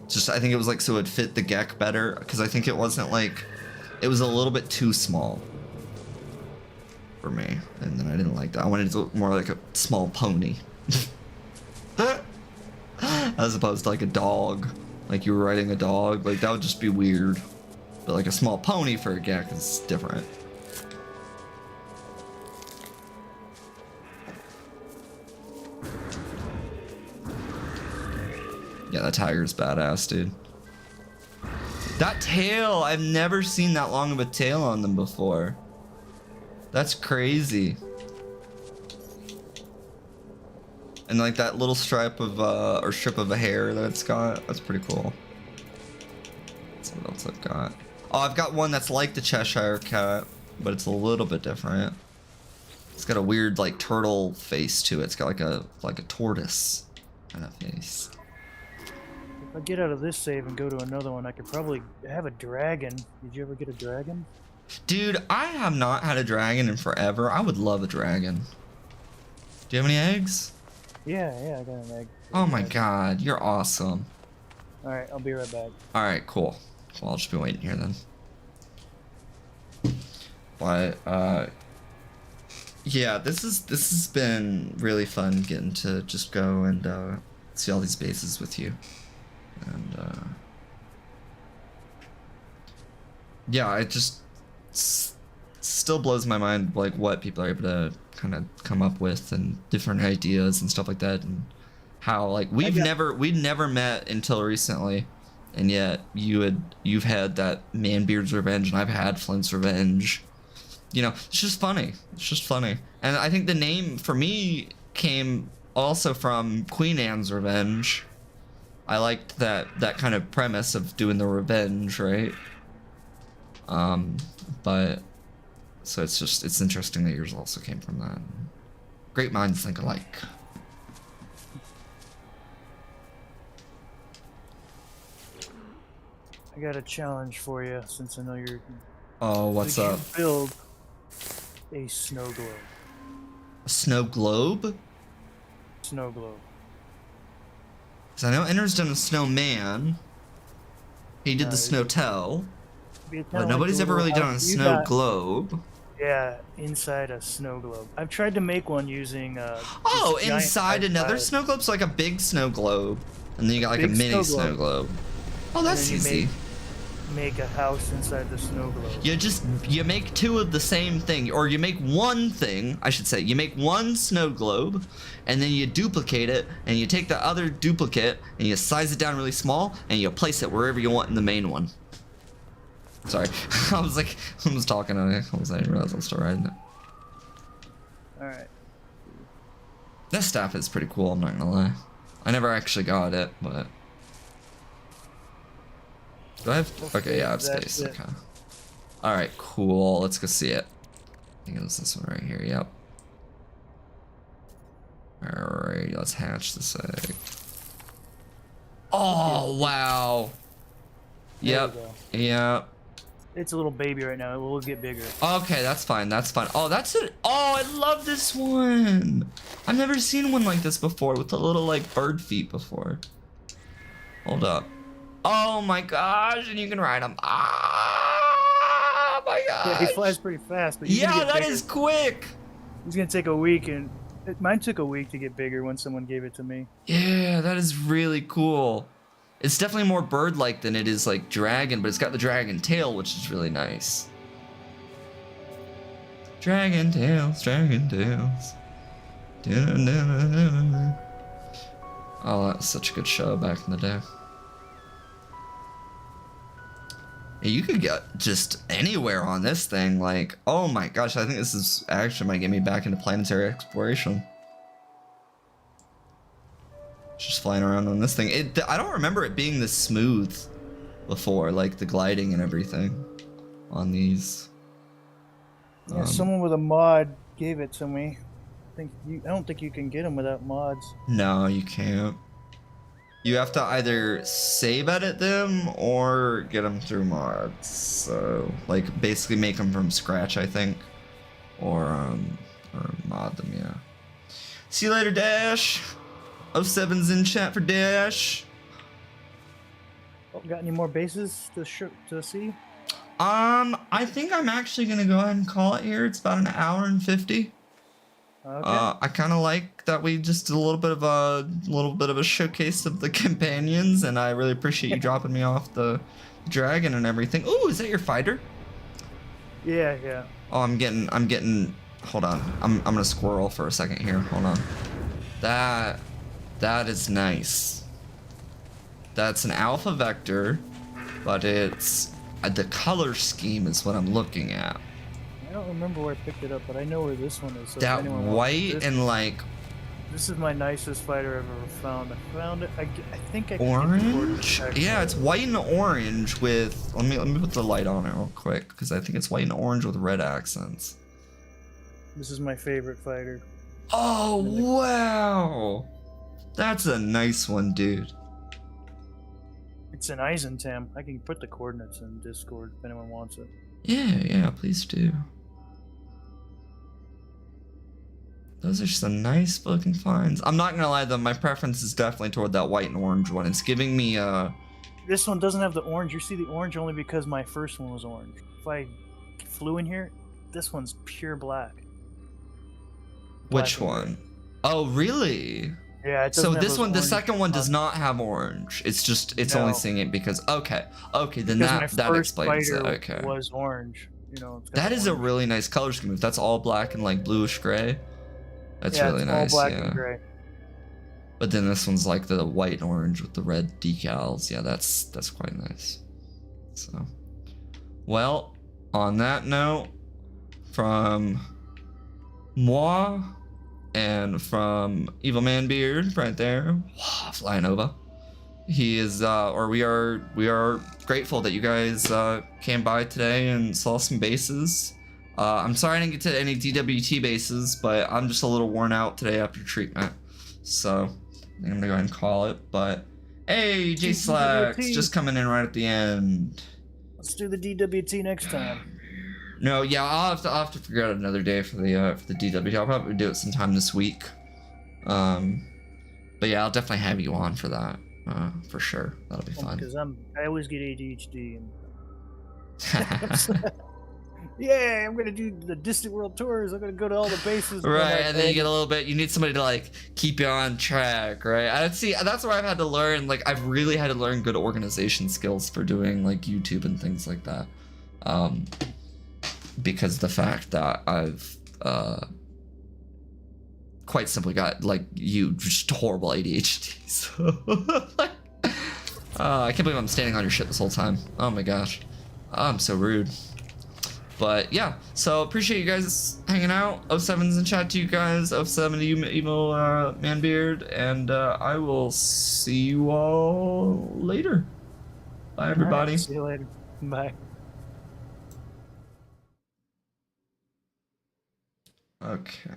Just I think it was like so it'd fit the Gek better because I think it wasn't like it was a little bit too small for me, and then I didn't like that. I wanted it to look more like a small pony. As opposed to like a dog. Like you were riding a dog, like that would just be weird. But like a small pony for a Gek is different. Yeah, that tiger's badass, dude. That tail, I've never seen that long of a tail on them before. That's crazy. And like that little stripe of, or strip of a hair that it's got, that's pretty cool. Let's see what else I've got. Oh, I've got one that's like the Cheshire Cat, but it's a little bit different. It's got a weird like turtle face to it. It's got like a tortoise kind of face. If I get out of this save and go to another one, I could probably have a dragon. Did you ever get a dragon? Dude, I have not had a dragon in forever. I would love a dragon. Do you have any eggs? Yeah, I got an egg. Oh my god, you're awesome. Alright, I'll be right back. Alright, cool. Well, I'll just be waiting here then. But, yeah, this has been really fun getting to just go and, see all these bases with you. And, yeah, it just still blows my mind, like, what people are able to kind of come up with and different ideas and stuff like that, and how, like, we'd never met until recently, and yet you've had that Manbeard's Revenge, and I've had Flint's Revenge. You know, it's just funny. It's just funny. And I think the name, for me, came also from Queen Anne's Revenge. I liked that kind of premise of doing the revenge, right? But so it's interesting that yours also came from that. Great minds think alike. I got a challenge for you since I know you're. Oh, what's up? Build a snow globe. A snow globe? Snow globe. Because I know Ender's done a snowman. He did the snowtel. But nobody's ever really done a snow globe. Yeah, inside a snow globe. I've tried to make one using oh, inside another snow globe? So like a big snow globe. And then you got like a mini snow globe. Oh, that's easy. Make a house inside the snow globe. You make two of the same thing, or you make one thing, I should say. You make one snow globe, and then you duplicate it, and you take the other duplicate, and you size it down really small, and you place it wherever you want in the main one. Sorry, I was talking, I didn't realize I was still riding it. Alright. This staff is pretty cool, I'm not gonna lie. I never actually got it, but... Do I have... Okay, yeah, I have space. Okay. Alright, cool. Let's go see it. I think it was this one right here, yep. Alright, let's hatch this egg. Oh, wow. Yep, yep. It's a little baby right now. It will get bigger. Okay, that's fine, that's fine. Oh, that's it. Oh, I love this one. I've never seen one like this before with the little, like, bird feet before. Hold up. Oh my gosh, and you can ride him. Ah, my gosh. Yeah, he flies pretty fast, but yeah, that is quick. He's gonna take a week, and mine took a week to get bigger when someone gave it to me. Yeah, that is really cool. It's definitely more bird-like than it is like dragon, but it's got the dragon tail, which is really nice. Dragon tails, dragon tails. Oh, that was such a good show back in the day. You could get just anywhere on this thing, like, oh my gosh, I think this is actually might get me back into planetary exploration. Just flying around on this thing. I don't remember it being this smooth before, like the gliding and everything on these. Yeah, someone with a mod gave it to me. I don't think you can get them without mods. No, you can't. You have to either save edit them or get them through mods. So, like, basically make them from scratch, I think, or mod them. Yeah. See you later, Dash. 07's in chat for Dash. Oh, got any more bases to see? I think I'm actually gonna go ahead and call it here. It's about an hour and 50. Okay. I kind of like that we just did a little bit of a showcase of the companions, and I really appreciate you dropping me off the dragon and everything. Ooh, is that your fighter? Yeah, yeah. Oh, I'm getting. Hold on, I'm gonna squirrel for a second here. Hold on. That is nice. That's an alpha vector, but it's the color scheme is what I'm looking at. I don't remember where I picked it up, but I know where this one is. So that white and like. This is my nicest fighter I've ever found. I found it. I think I can orange. Yeah, it's white and orange with. Let me put the light on it real quick because I think it's white and orange with red accents. This is my favorite fighter. Oh wow, that's a nice one, dude. It's an Eisentam. I can put the coordinates in Discord if anyone wants it. Yeah, please do. Those are some nice looking finds. I'm not gonna lie though, my preference is definitely toward that white and orange one. It's giving me This one doesn't have the orange. You see the orange only because my first one was orange. If I flew in here, this one's pure black. Which one? Oh really? Yeah, it so this one, the orange second one does not have orange. It's only seeing it because okay, then because that explains it. fighter Okay. was orange. You know, it's got that is orange. a really nice color scheme. If that's all black and like bluish gray, that's really it's nice. all black yeah. and gray. But then this one's like the white and orange with the red decals. Yeah, that's quite nice. So, well, on that note, from moi and from Evil Manbeard right there, flying over. He is, we are grateful that you guys came by today and saw some bases. I'm sorry I didn't get to any DWT bases, but I'm just a little worn out today after treatment. So I think I'm gonna go ahead and call it. But hey, J Slacks, just coming in right at the end. Let's do the DWT next time. No, yeah, I'll have to figure out another day for the DWT. I'll probably do it sometime this week. But yeah, I'll definitely have you on for that. For sure, that'll be fun. Because I always get ADHD and yeah, I'm gonna do the Distant World tours. I'm gonna go to all the bases. Right, and then you get a little bit. You need somebody to like keep you on track, right? I see. That's where I've had to learn. Like, I've really had to learn good organization skills for doing like YouTube and things like that. Because the fact that I've quite simply got like just horrible ADHD. So like, I can't believe I'm standing on your shit this whole time. Oh my gosh, I'm so rude. But yeah, so appreciate you guys hanging out. 07's in chat to you guys. 07 to you, Evil Manbeard, and I will see you all later. Bye, everybody. All right, see you later. Bye. Okay.